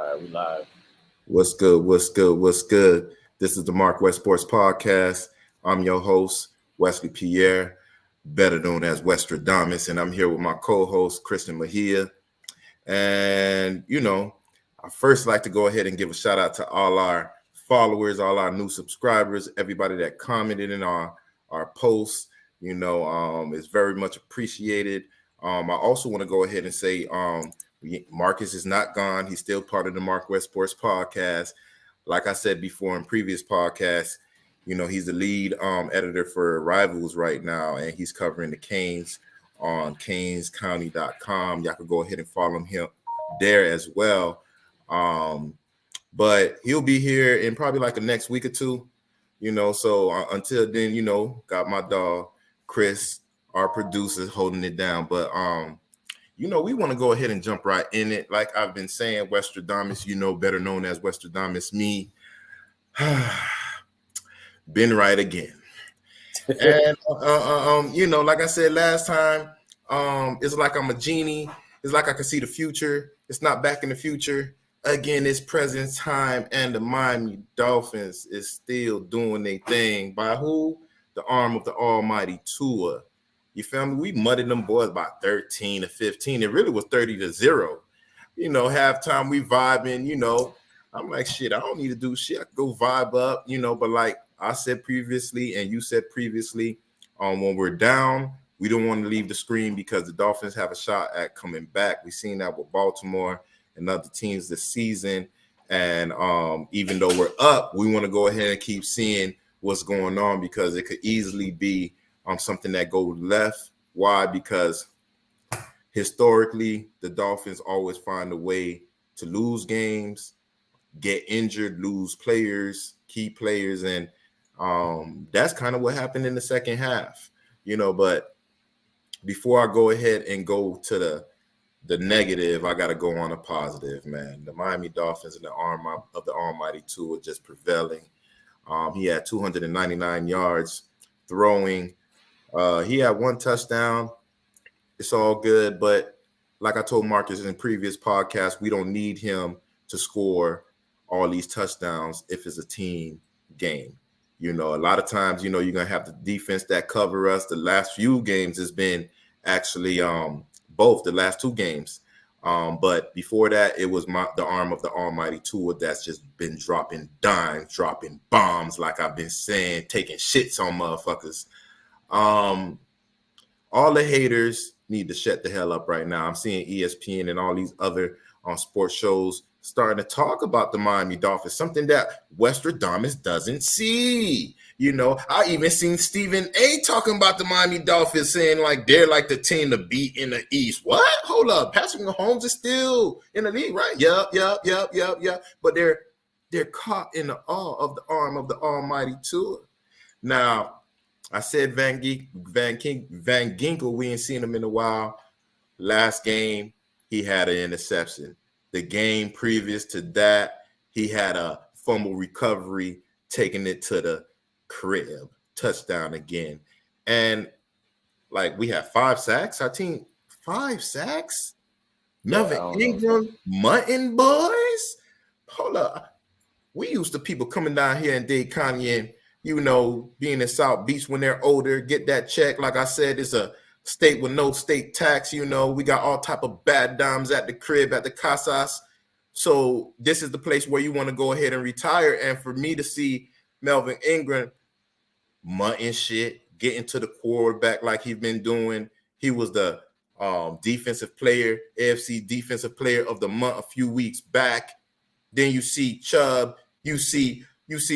All right, we live. What's good? What's good? What's good? This is the MarcWes Sports Podcast. I'm your host, Wesley Pierre, better known as Westradamus, and I'm here with my co-host, Christian Mejia. And, I first like to go ahead and give a shout out to all our followers, all our new subscribers, everybody that commented in our posts. It's very much appreciated. I also want to go ahead and say Marcus is not gone. He's still part of the MarcWes Sports Podcast. Like I said before in previous podcasts, he's the lead editor for Rivals right now, and he's covering the Canes on canescounty.com. Y'all can go ahead and follow him there as well. But he'll be here in probably like the next week or two, so until then, got my dog, Chris, our producer, holding it down. But, we want to go ahead and jump right in it. Like I've been saying, Westradamus, better known as Westradamus, me, been right again. And, like I said last time, it's like I'm a genie. It's like I can see the future. It's not back in the future. Again, it's present time, and the Miami Dolphins is still doing their thing. By who? The arm of the almighty Tua. You feel me? We mudded them boys by 13 to 15. It really was 30-0. Halftime we vibing, I'm like, shit, I don't need to do shit. I can go vibe up, but like I said previously and you said previously, when we're down, we don't want to leave the screen because the Dolphins have a shot at coming back. We've seen that with Baltimore and other teams this season. And even though we're up, we want to go ahead and keep seeing what's going on because it could easily be something that goes left. Why? Because historically, the Dolphins always find a way to lose games, get injured, lose players, key players. And that's kind of what happened in the second half, but before I go ahead and go to the negative, I got to go on a positive, man. The Miami Dolphins and the arm of the almighty Tua just prevailing. He had 299 yards throwing. He had one touchdown. It's all good. But like I told Marcus in previous podcasts, we don't need him to score all these touchdowns if it's a team game. A lot of times, you're going to have the defense that cover us. The last few games has been actually both the last two games. But before that, it was the arm of the almighty Tua that's just been dropping dimes, dropping bombs, like I've been saying, taking shits on motherfuckers. All the haters need to shut the hell up right now. I'm seeing ESPN and all these other sports shows starting to talk about the Miami Dolphins, something that Westradamus doesn't see. I even seen Stephen A talking about the Miami Dolphins, saying like they're like the team to beat in the East. What? Hold up. Patrick Mahomes is still in the league, right? Yep. But they're caught in the awe of the arm of the almighty Tua. Now, I said Van Ginkel, we ain't seen him in a while. Last game, he had an interception. The game previous to that, he had a fumble recovery, taking it to the crib, touchdown again. And like we had 5 sacks. Our team, 5 sacks? Melvin Ingram, Mutton boys? Hold up. We used to people coming down here in Dade County and being in South Beach when they're older, get that check. Like I said, it's a state with no state tax. We got all type of bad dimes at the crib, at the casas. So this is the place where you want to go ahead and retire. And for me to see Melvin Ingram mutton shit, getting to the quarterback like he's been doing. He was the defensive player, AFC defensive player of the month a few weeks back. Then you see Chubb, you see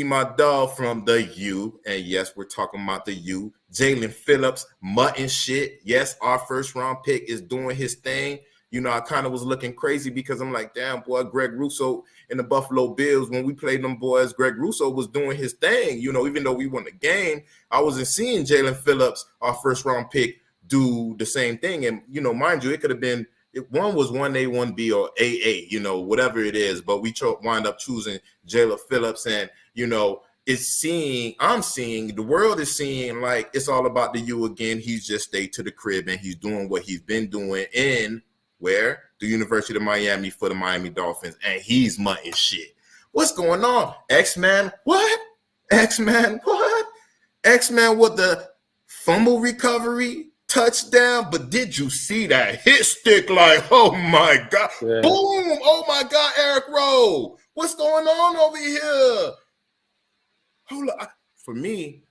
my dog from the U, and yes, we're talking about the U. Jalen Phillips, mutton shit. Yes, our first round pick is doing his thing. I kind of was looking crazy because I'm like, damn, boy, Greg Rousseau in the Buffalo Bills, when we played them boys, Greg Rousseau was doing his thing. Even though we won the game, I wasn't seeing Jalen Phillips, our first round pick, do the same thing. And, mind you, it could have been, one was 1A, 1B, or AA, whatever it is. But we wind up choosing Jalen Phillips. And, I'm seeing, the world is seeing like it's all about the U again. He's just stayed to the crib and he's doing what he's been doing in where? the University of Miami for the Miami Dolphins, and he's mutting shit. What's going on? X-Man, what? X-Man, what? X-Man with the fumble recovery touchdown, but did you see that hit stick? Like, oh my God. Yeah. Boom. Oh my God, Eric Rowe. What's going on over here? Hold on. For me,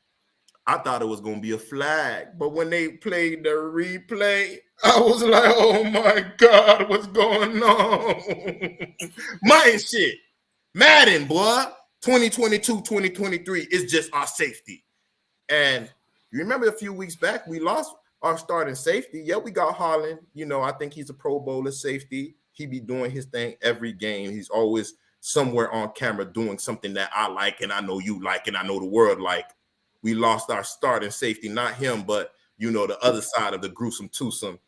I thought it was going to be a flag, but when they played the replay, I was like, oh my God, what's going on? My shit. Madden, boy. 2022, 2023 is just our safety. And you remember a few weeks back, we lost our starting safety. Yeah, we got Holla. You know, I think he's a Pro Bowler safety. He be doing his thing every game. He's always somewhere on camera doing something that I like, and I know you like, and I know the world like. We lost our starting safety, not him, but, you know, the other side of the gruesome twosome.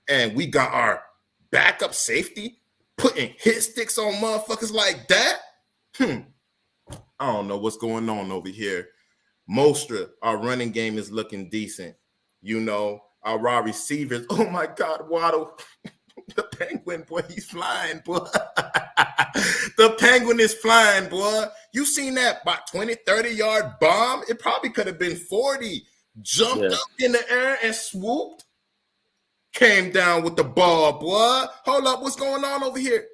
And we got our backup safety putting hit sticks on motherfuckers like that. I don't know what's going on over here. Mostra, our running game is looking decent. You know, our raw receivers. Oh, my God, Waddle. The Penguin, boy, he's flying, boy. The Penguin is flying, boy. You seen that about 20, 30-yard bomb? It probably could have been 40. Jumped up in the air and swooped. Came down with the ball, boy. Hold up, what's going on over here?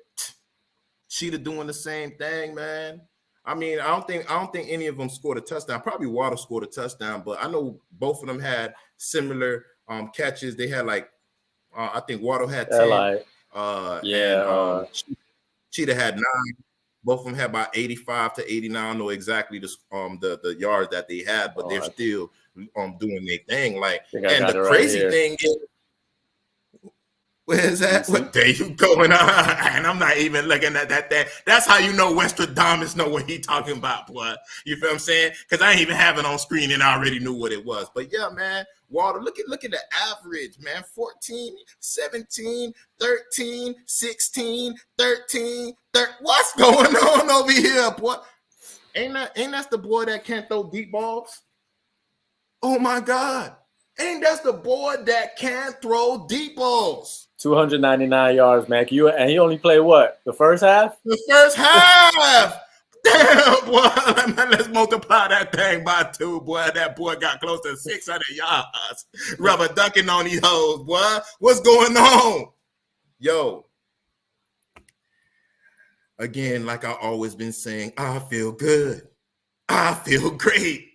Cheetah doing the same thing, man. I mean, I don't think any of them scored a touchdown. Probably Waddle scored a touchdown, but I know both of them had similar catches. They had like, I think Waddle had 10. Cheetah had 9. Both of them had about 85 to 89. I don't know exactly the yards that they had, but they're still doing their thing. Like, and the crazy thing is, where's that? What there you going on? And I'm not even looking at that thing. That's how you know Westradamus know what he talking about, boy. You feel what I'm saying? Because I ain't even have it on screen and I already knew what it was. But yeah, man, Walter, look at the average, man. 14, 17, 13, 16, 13, 13. What's going on over here, boy? Ain't that the boy that can't throw deep balls? Oh my God. Ain't that the boy that can't throw deep balls? 299 yards, man. And he only played what? The first half? The first half. Damn, boy. Let's multiply that thing by 2, boy. That boy got close to 600 yards. Rubber ducking on these hoes, boy. What's going on? Yo. Again, like I've always been saying, I feel good. I feel great.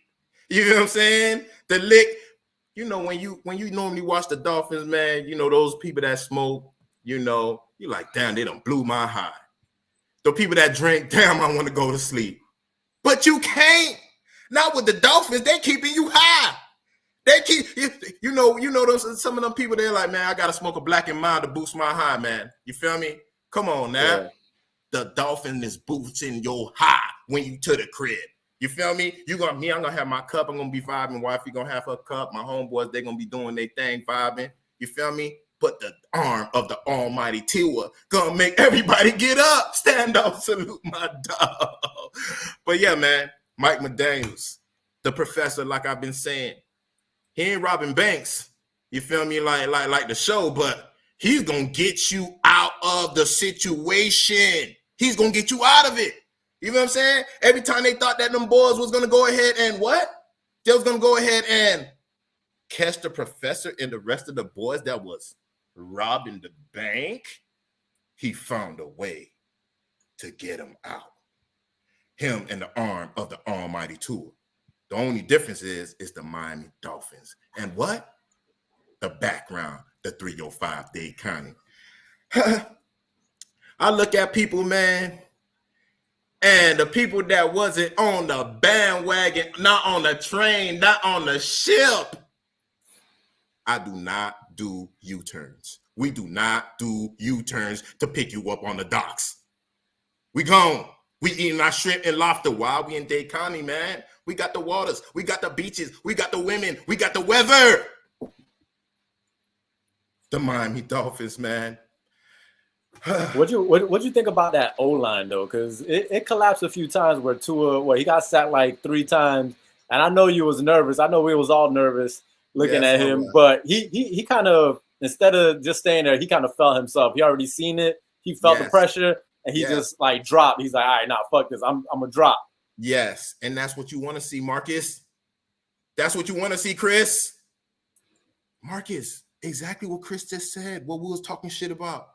You know what I'm saying? The lick. You know, when you normally watch the Dolphins, man, you know, those people that smoke, you know, you're like, damn, they done blew my high. The people that drink, damn, I want to go to sleep. But you can't. Not with the Dolphins. They keeping you high. They keep, you know, those, some of them people, they're like, man, I got to smoke a Black and Mild to boost my high, man. You feel me? Come on now. Yeah. The Dolphin is boosting your high when you to the crib. You feel me? I'm gonna have my cup. I'm gonna be vibing. Wifey gonna have her cup. My homeboys, they gonna be doing their thing, vibing. You feel me? But the arm of the almighty Tua gonna make everybody get up, stand up, salute my dog. But yeah, man, Mike McDaniels, the professor, like I've been saying, he ain't robbing banks. You feel me? Like the show, but he's gonna get you out of the situation. He's gonna get you out of it. You know what I'm saying? Every time they thought that them boys was going to go ahead and what? They was going to go ahead and catch the professor and the rest of the boys that was robbing the bank. He found a way to get him out. Him and the arm of the almighty Tua. The only difference is the Miami Dolphins. And what? The background, the 305 Dade County. I look at people, man. And the people that wasn't on the bandwagon, not on the train, not on the ship, I do not do U-turns. We do not do U-turns to pick you up on the docks. We gone. We eating our shrimp and lobster while we in Dade County, man. We got the waters. We got the beaches. We got the women. We got the weather. The Miami Dolphins, man. What'd you think about that O-line though? Because it collapsed a few times where Tua, he got sacked like 3 times, and I know you was nervous. I know we was all nervous looking at him, but he kind of instead of just staying there, he kind of felt himself. He already seen it. He felt the pressure, and he just like dropped. He's like, all right, nah, fuck this. I'm gonna drop. Yes, and that's what you want to see, Marcus. That's what you want to see, Chris. Marcus, exactly what Chris just said, what we was talking shit about.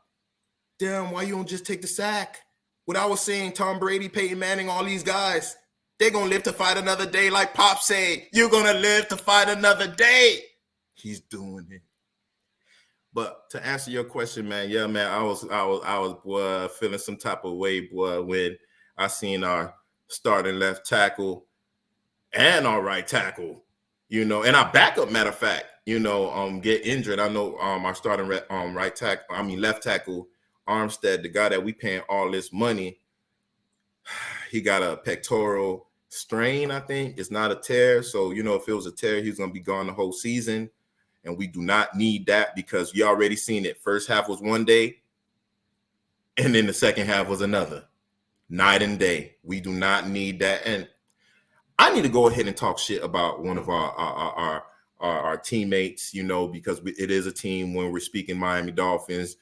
Damn, why you don't just take the sack? What I was saying, Tom Brady, Peyton Manning, all these guys, they're going to live to fight another day like Pop said. You're going to live to fight another day. He's doing it. But to answer your question, man, yeah, man, I was feeling some type of way, boy, when I seen our starting left tackle and our right tackle, and our backup, matter of fact, get injured. I know our starting left tackle, Armstead, the guy that we paying all this money, he got a pectoral strain, I think. It's not a tear. So, if it was a tear, he's going to be gone the whole season. And we do not need that because we already seen it. First half was one day, and then the second half was another. Night and day. We do not need that. And I need to go ahead and talk shit about one of our teammates, because it is a team when we're speaking Miami Dolphins,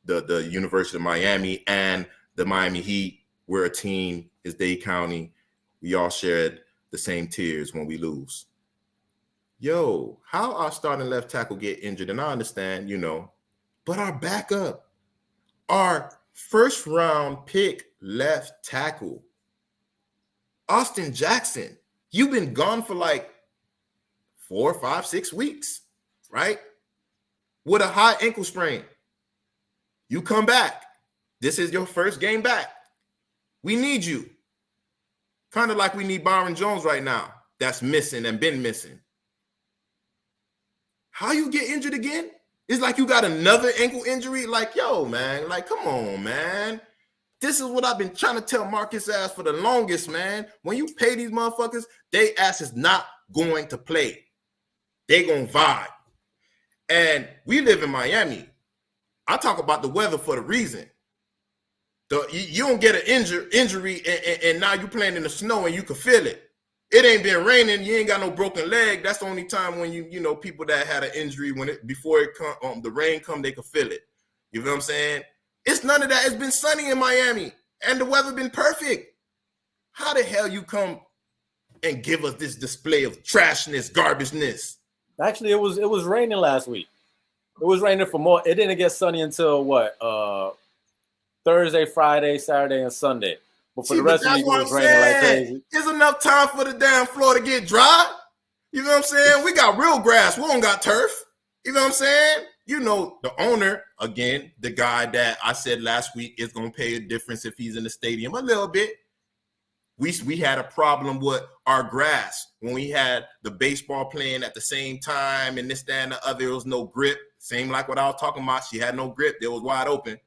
the University of Miami and the Miami Heat. We're a team. It's Dade County. We all shared the same tears when we lose. Yo, how our starting left tackle get injured, and I understand, but our backup, our first round pick left tackle, Austin Jackson, you've been gone for like 4, 5, 6 weeks, right? With a high ankle sprain. You come back. This is your first game back. We need you. Kind of like we need Byron Jones right now. That's missing and been missing. How you get injured again? It's like you got another ankle injury. Like, yo, man, like, come on, man. This is what I've been trying to tell Marcus ass for the longest, man. When you pay these motherfuckers, they ass is not going to play. They gonna vibe. And we live in Miami. I talk about the weather for the reason. You don't get an injury and now you playing in the snow and you can feel it. It ain't been raining. You ain't got no broken leg. That's the only time when people that had an injury before it come the rain come, they can feel it. You know what I'm saying? It's none of that. It's been sunny in Miami and the weather been perfect. How the hell you come and give us this display of trashness, garbageness? Actually, it was raining last week. It was raining for more. It didn't get sunny until what? Thursday, Friday, Saturday, and Sunday. But for the rest of the week, it was raining like crazy. There's enough time for the damn floor to get dry. You know what I'm saying? We got real grass. We don't got turf. You know what I'm saying? The owner, again, the guy that I said last week is going to pay a difference if he's in the stadium a little bit. We had a problem with our grass when we had the baseball playing at the same time and this, that, and the other. There was no grip. Same like what I was talking about. She had no grip. It was wide open.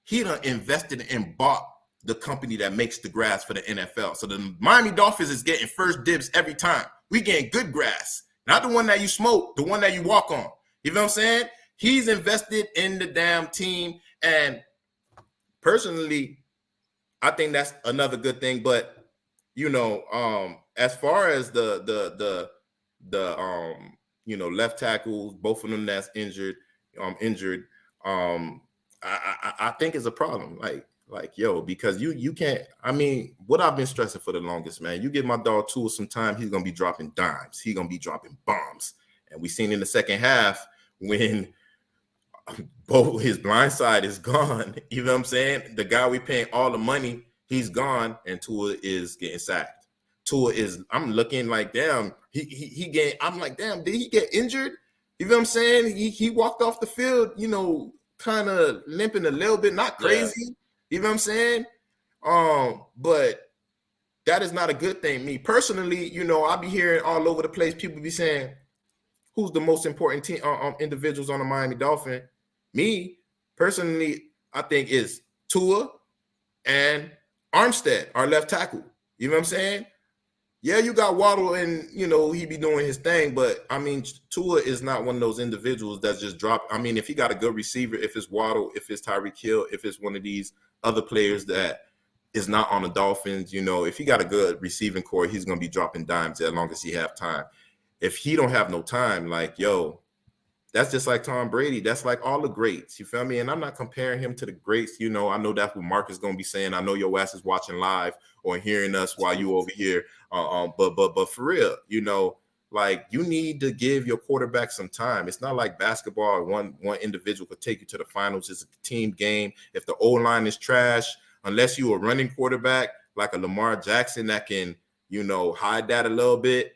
He done invested and bought the company that makes the grass for the NFL. So the Miami Dolphins is getting first dibs every time. We getting good grass. Not the one that you smoke, the one that you walk on. You know what I'm saying? He's invested in the damn team. And personally, I think that's another good thing. But, as far as the left tackles, both of them that's injured, I think is a problem. Like, yo, because you can't, what I've been stressing for the longest, man, you give my dog Tua some time, he's going to be dropping dimes. He's going to be dropping bombs. And we seen in the second half when both his blind side is gone, you know what I'm saying? The guy we paying all the money, he's gone, and Tua is getting sacked. I'm looking like, damn, I'm like, damn, did he get injured? You know what I'm saying? He walked off the field, kind of limping a little bit, not crazy. Yeah. You know what I'm saying? But that is not a good thing. Me personally, I be hearing all over the place, people be saying, who's the most important team individuals on the Miami Dolphin? Me, personally, I think is Tua and Armstead, our left tackle. You know what I'm saying? Yeah, you got Waddle and, he be doing his thing, but, Tua is not one of those individuals that just drop. If he got a good receiver, if it's Waddle, if it's Tyreek Hill, if it's one of these other players that is not on the Dolphins, if he got a good receiving core, he's going to be dropping dimes as long as he have time. If he don't have no time, like, yo, That's just like Tom Brady. That's like all the greats. You feel me? And I'm not comparing him to the greats. You know, I know that's what Mark is going to be saying. I know your ass is watching live or hearing us while you over here. But for real, you know, like you need to give your quarterback some time. It's not like basketball. One individual could take you to the finals. It's a team game. If the O-line is trash, unless you a running quarterback like a Lamar Jackson that can, you know, hide that a little bit.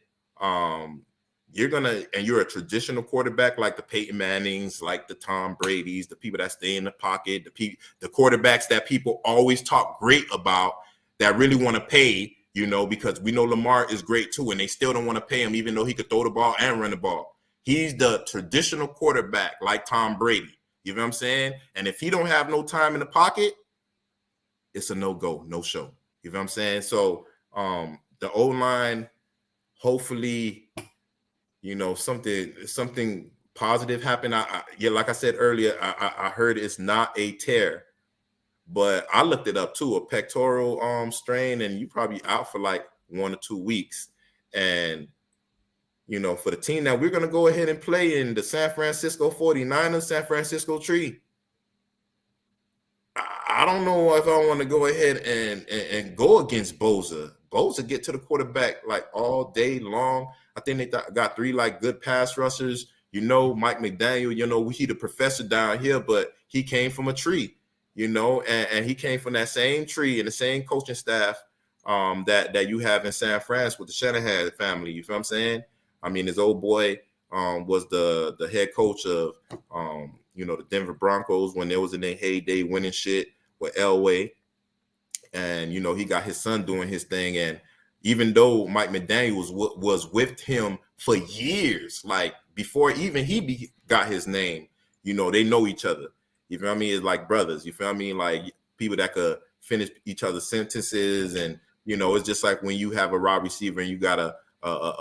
You're a traditional quarterback like the Peyton Mannings, like the Tom Brady's, the people that stay in the pocket, the quarterbacks that people always talk great about that really want to pay, you know, because we know Lamar is great too, and they still don't want to pay him even though he could throw the ball and run the ball. He's the traditional quarterback like Tom Brady. You know what I'm saying? And if he don't have no time in the pocket, it's a no-go, no-show. You know what I'm saying? So the O-line, hopefully, you know, something positive happened. Like I said earlier, I heard it's not a tear, but I looked it up too, a pectoral strain, and you probably out for like 1 or 2 weeks. And you know, for the team that we're gonna go ahead and play in, the San Francisco 49ers, San Francisco Tree, I don't know if I want to go ahead and go against Bosa. Bosa get to the quarterback like all day long. I think they got 3 like good pass rushers. You know, Mike McDaniel, you know, he the professor down here, but he came from a tree, you know, and he came from that same tree and the same coaching staff that you have in San Fran with the Shanahan family. You feel what I'm saying? I mean, his old boy was the head coach of you know, the Denver Broncos when they was in their heyday winning shit with Elway. And, you know, he got his son doing his thing. And even though Mike McDaniel was with him for years, like before even he got his name, you know, they know each other. You feel what I mean? It's like brothers. You feel what I mean? Like people that could finish each other's sentences. And, you know, it's just like when you have a wide receiver and you got a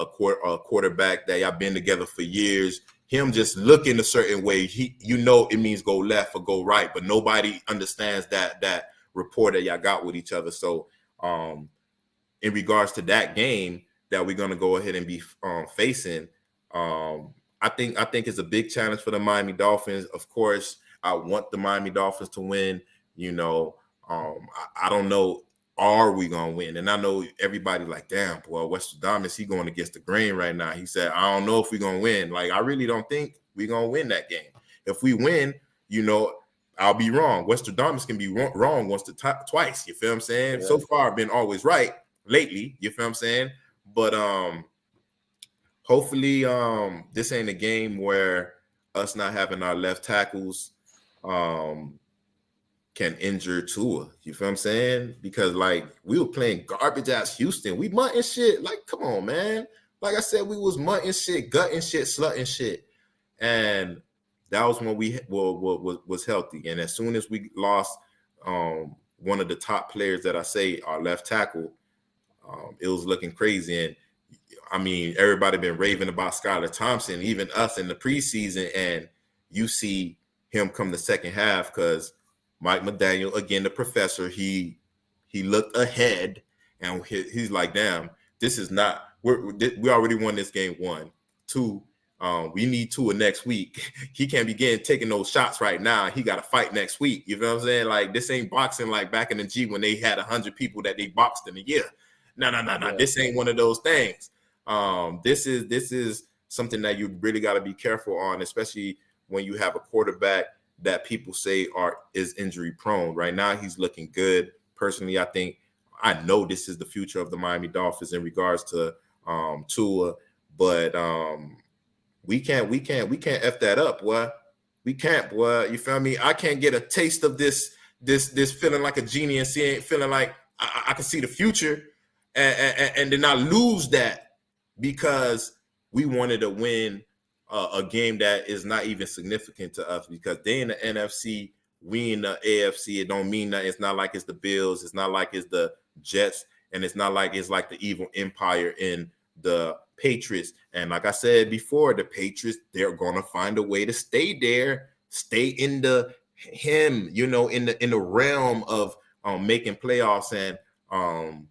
quarterback that y'all been together for years, him just looking a certain way, you know it means go left or go right, but nobody understands that rapport that y'all got with each other. So in regards to that game that we're going to go ahead and be facing, I think it's a big challenge for the Miami Dolphins. Of course, I want the Miami Dolphins to win. You know, I don't know, are we gonna win? And I know everybody like, damn, boy, Westradamus, he going against the grain right now. He said, I don't know if we're gonna win. Like, I really don't think we're gonna win that game. If we win, you know, I'll be wrong. Westradamus can be wrong once twice. You feel what I'm saying? Yeah. So far, I've been always right lately. You feel what I'm saying? But hopefully, this ain't a game where us not having our left tackles can injure Tua. You feel what I'm saying? Because like we were playing garbage ass Houston. We mutting shit. Like, come on, man. Like I said, we was mutting shit, gutting shit, slutting shit. And that was when we was healthy. And as soon as we lost one of the top players that I say, our left tackle, it was looking crazy. And I mean, everybody been raving about Skylar Thompson, even us in the preseason. And you see him come the second half because Mike McDaniel, again, the professor, he looked ahead and he's like, damn, this is not, we already won this game 1. 2, we need Tua next week. He can't be taking those shots right now. He got to fight next week. You know what I'm saying? Like, this ain't boxing like back in the G when they had 100 people that they boxed in a year. No. Yeah. This ain't one of those things. This is something that you really got to be careful on, especially when you have a quarterback that people say is injury prone. Right now, he's looking good. Personally, I know this is the future of the Miami Dolphins in regards to Tua, but we can't F that up, boy. We can't, boy. You feel me? I can't get a taste of this feeling like a genie and feeling like I can see the future and then I lose that because we wanted to win a game that is not even significant to us because they in the NFC, we in the AFC. It don't mean that. It's not like it's the Bills. It's not like it's the Jets, and it's not like it's like the evil empire in the Patriots. And like I said before, the Patriots, they're gonna find a way to stay there, stay in the you know, in the realm of making playoffs. And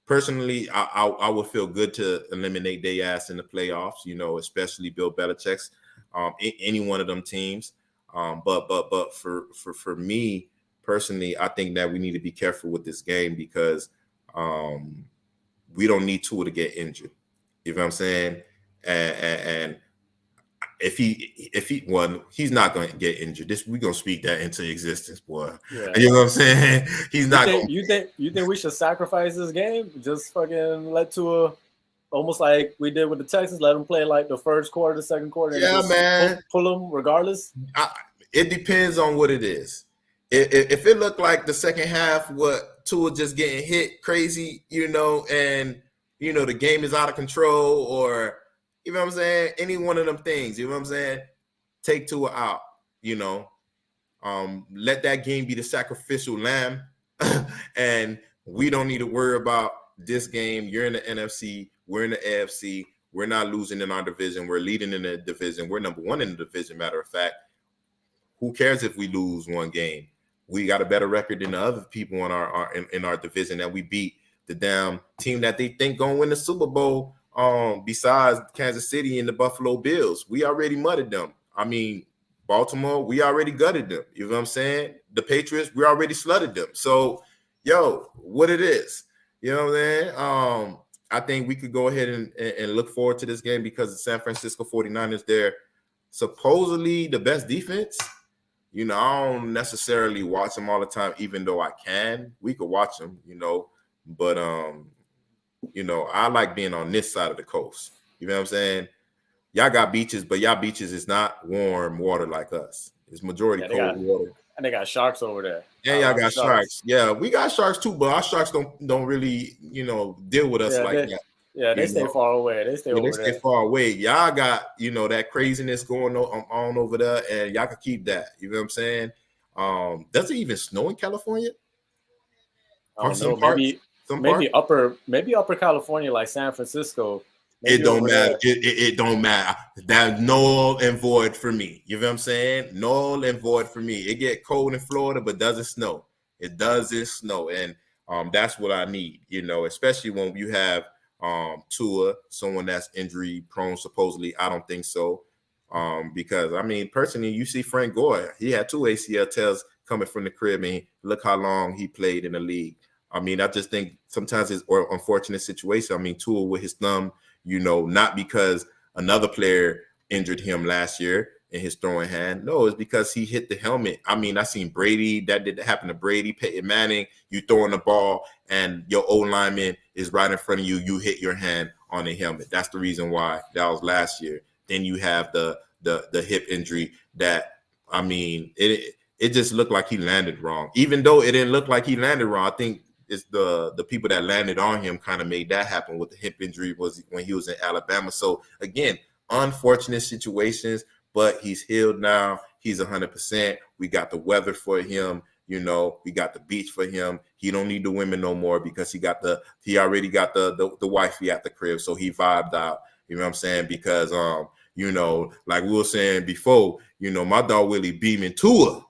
personally, I would feel good to eliminate their ass in the playoffs, you know, especially Bill Belichick's any one of them teams. But for me personally, I think that we need to be careful with this game because we don't need Tua to get injured. You know what I'm saying? And if he's not going to get injured. We're going to speak that into existence, boy. Yeah. You know what I'm saying? He's not. You think we should sacrifice this game? Just fucking let Tua, almost like we did with the Texans, let them play like the first quarter, the second quarter. Yeah, man. Pull them regardless. It depends on what it is. If it looked like the second half, what Tua just getting hit crazy, and the game is out of control, or you know what I'm saying, any one of them things, you know what I'm saying, take Tua out, let that game be the sacrificial lamb, and we don't need to worry about this game. You're in the NFC, we're in the AFC, we're not losing in our division, we're leading in the division, we're number one in the division. Matter of fact, who cares if we lose one game? We got a better record than the other people in our division that we beat the damn team that they think gonna win the Super Bowl. Besides Kansas City and the Buffalo Bills, we already mudded them. I mean, Baltimore, we already gutted them. You know what I'm saying? The Patriots, we already slutted them. So, what it is, you know what I'm saying? I think we could go ahead and look forward to this game because the San Francisco 49ers, they're supposedly the best defense. I don't necessarily watch them all the time, even though I can. We could watch them, but I like being on this side of the coast. You know what I'm saying? Y'all got beaches, but y'all beaches is not warm water like us. It's majority cold water. And they got sharks over there. Yeah, y'all got sharks. Yeah, we got sharks too, but our sharks don't really, deal with us that. Yeah, they stay far away. They stay far away. Y'all got, that craziness going on over there, and y'all can keep that. You know what I'm saying? Does it even snow in California? I don't know. Maybe upper California, like San Francisco. It don't matter. It don't matter. That's null and void for me. You know what I'm saying? Null and void for me. It get cold in Florida, but doesn't snow. It doesn't snow, and that's what I need. Especially when you have Tua, someone that's injury prone. Supposedly, I don't think so. Because personally, you see Frank Gore. He had 2 ACL tears coming from the crib, and look how long he played in the league. I just think sometimes it's an unfortunate situation. Tua with his thumb, not because another player injured him last year in his throwing hand. No, it's because he hit the helmet. I seen Brady. That did happen to Brady, Peyton Manning. You throwing the ball and your O-lineman is right in front of you. You hit your hand on the helmet. That's the reason why that was last year. Then you have the hip injury that, it just looked like he landed wrong. Even though it didn't look like he landed wrong, I think it's the people that landed on him kind of made that happen with the hip injury was when he was in Alabama. So again, unfortunate situations, but he's healed now. He's 100%. We got the weather for him. We got the beach for him. He don't need the women no more because he already got the wifey at the crib. So he vibed out. You know what I'm saying? Because like we were saying before, my dog Willie Beeman Tua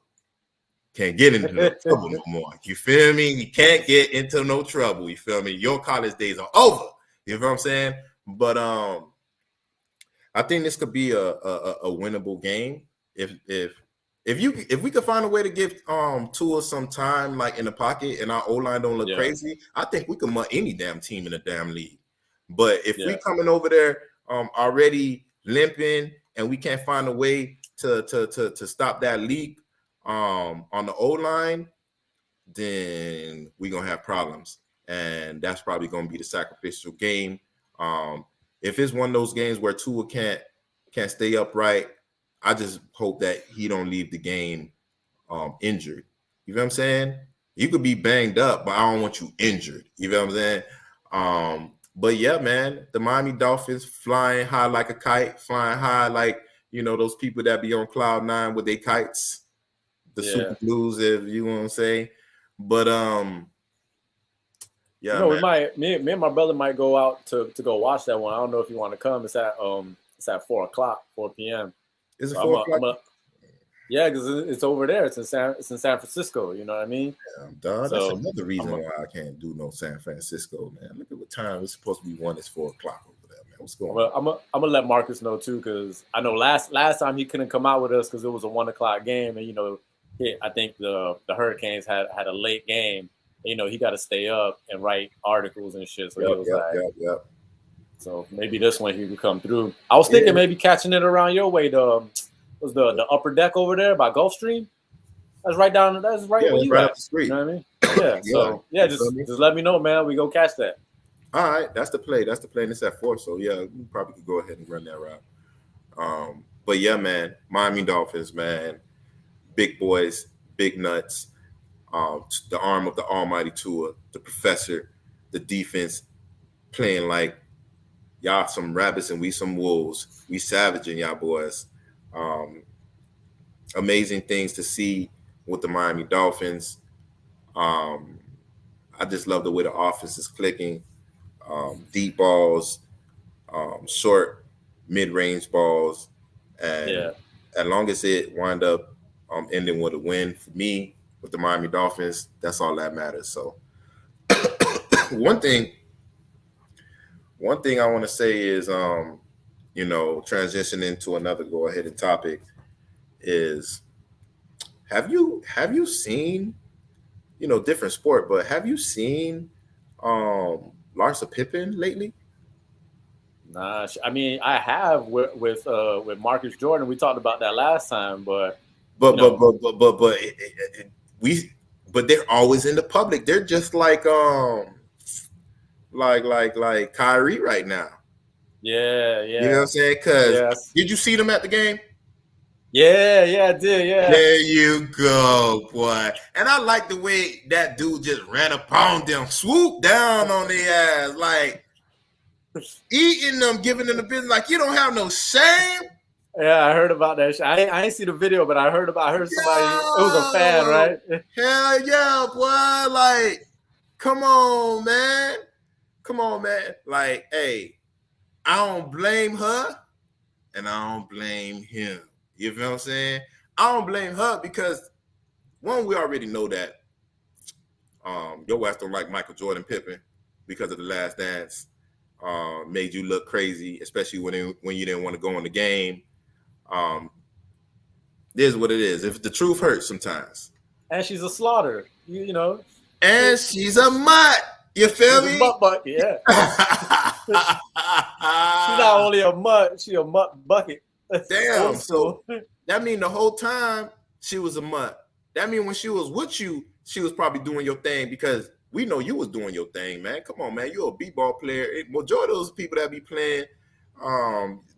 can't get into no trouble no more. You feel me? You can't get into no trouble. You feel me? Your college days are over. You know what I'm saying? But I think this could be a winnable game if we could find a way to give Tua some time, like in the pocket, and our O-line don't look crazy. I think we could mutt any damn team in the damn league. But if we coming over there already limping and we can't find a way to stop that leak on the O-line, then we're gonna have problems, and that's probably gonna be the sacrificial game. If it's one of those games where Tua can't stay upright, I just hope that he don't leave the game injured. You know what I'm saying? You could be banged up, but I don't want you injured. You know what I'm saying? But yeah, man, the Miami Dolphins flying high like a kite, flying high like those people that be on cloud 9 with their kites. The Super Blues, if you want to say, but we might. Me and my brother might go out to go watch that one. I don't know if you want to come. It's at 4 p.m. Is it 4 o'clock? Yeah, because it's over there. It's in San Francisco. You know what I mean? Yeah, I'm done. That's another reason why I can't do no San Francisco, man. Look at what time it's supposed to be. It's 4 o'clock over there, man. What's going on? Well, I'm gonna let Marcus know too, because I know last time he couldn't come out with us because it was a 1:00 game, and I think the Hurricanes had a late game. He got to stay up and write articles and shit. So he was Yep. So maybe this one he could come through. I was thinking maybe catching it around your way. Was the upper deck over there by Gulfstream? That's right down. That's right where you right at. up the street. You know what I mean? Yeah. So just let me know, man. We go catch that. All right, that's the play. That's the play, and it's at 4. So yeah, we probably could go ahead and run that route. But yeah, man, Miami Dolphins, man, big boys, big nuts. The arm of the almighty Tua, the professor, the defense playing like y'all some rabbits and we some wolves. We savaging y'all boys. Amazing things to see with the Miami Dolphins. I just love the way the offense is clicking. Deep balls, short, mid-range balls. And as long as it wind up ending with a win for me with the Miami Dolphins, that's all that matters. So one thing I want to say is, transitioning to another go-ahead topic is, have you seen, different sport, but have you seen Larsa Pippen lately? Nah, I mean, I have with Marcus Jordan. We talked about that last time, but they're always in the public. They're just like Kyrie right now. Yeah. You know what I'm saying? Because did you see them at the game? Yeah, I did. Yeah. There you go, boy. And I like the way that dude just ran upon them, swooped down on their ass, like eating them, giving them the business. Like, you don't have no shame. Yeah, I heard about that shit. I ain't see the video, but I heard somebody. It was a fan, right? Hell yeah, boy! Like, come on, man. Like, hey, I don't blame her, and I don't blame him. You feel what I'm saying? I don't blame her because, one, we already know that your ass don't like Michael Jordan Pippen because of The Last Dance. Made you look crazy, especially when you didn't want to go in the game. This is what it is. If the truth hurts sometimes. And she's a slaughter, you know. And she's a mutt. You feel me? Butt, yeah. She's not only a mutt, she a mutt bucket. Damn. So that mean the whole time she was a mutt. That mean when she was with you, she was probably doing your thing because we know you was doing your thing, man. Come on, man. You're a b-ball player. Majority of those people that be playing,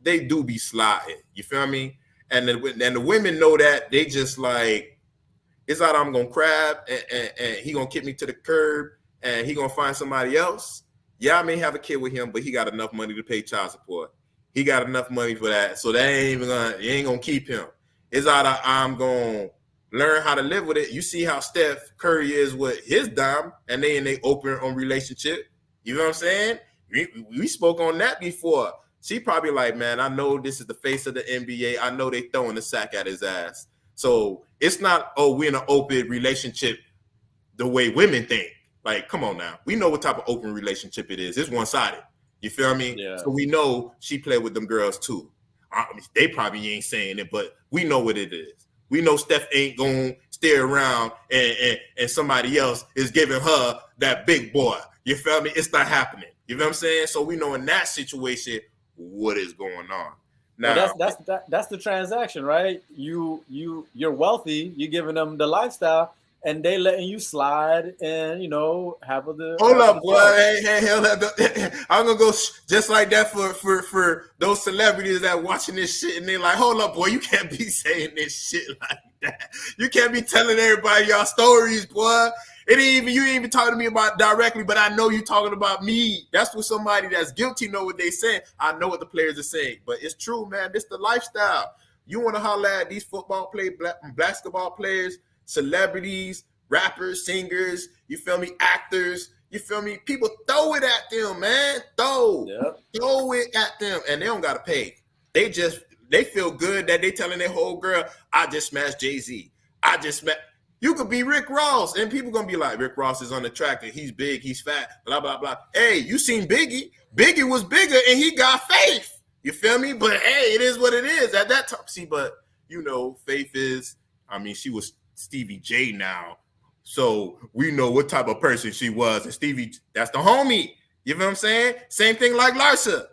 they do be sliding. You feel me? And the women know that. They just like, it's out. I'm gonna crab and he gonna kick me to the curb and he gonna find somebody else. Yeah, I may have a kid with him, but he got enough money to pay child support. He got enough money for that, so that ain't gonna keep him. It's out. I'm gonna learn how to live with it. You see how Steph Curry is with his dime, and they in a open relationship. You know what I'm saying? We spoke on that before. She probably like, man, I know this is the face of the NBA. I know they throwing the sack at his ass. So it's not, we're in an open relationship the way women think. Like, come on now. We know what type of open relationship it is. It's one-sided. You feel me? Yeah. So we know she played with them girls too. They probably ain't saying it, but we know what it is. We know Steph ain't gonna stay around and somebody else is giving her that big boy. You feel me? It's not happening. You know what I'm saying? So we know in that situation what is going on. Now that's the transaction, right? You're wealthy. You're giving them the lifestyle, and they letting you slide and have the. Hold up, boy. Hey, I'm gonna go just like that for those celebrities that watching this shit and they like, hold up, boy. You can't be saying this shit like that. You can't be telling everybody y'all stories, boy. You ain't even talking to me about directly, but I know you talking about me. That's what somebody that's guilty know what they saying. I know what the players are saying, but it's true, man. This the lifestyle. You want to holler at these football players, basketball players, celebrities, rappers, singers, you feel me, actors, you feel me? People throw it at them, man. Throw it at them, and they don't got to pay. They feel good that they telling their whole girl, I just smashed Jay-Z. You could be Rick Ross, and people gonna be like, Rick Ross is unattractive. He's big. He's fat. Blah blah blah. Hey, you seen Biggie? Biggie was bigger, and he got Faith. You feel me? But hey, it is what it is at that time. See, but Faith is. I mean, she was Stevie J now, so we know what type of person she was. And Stevie, that's the homie. You know what I'm saying? Same thing like Larsa.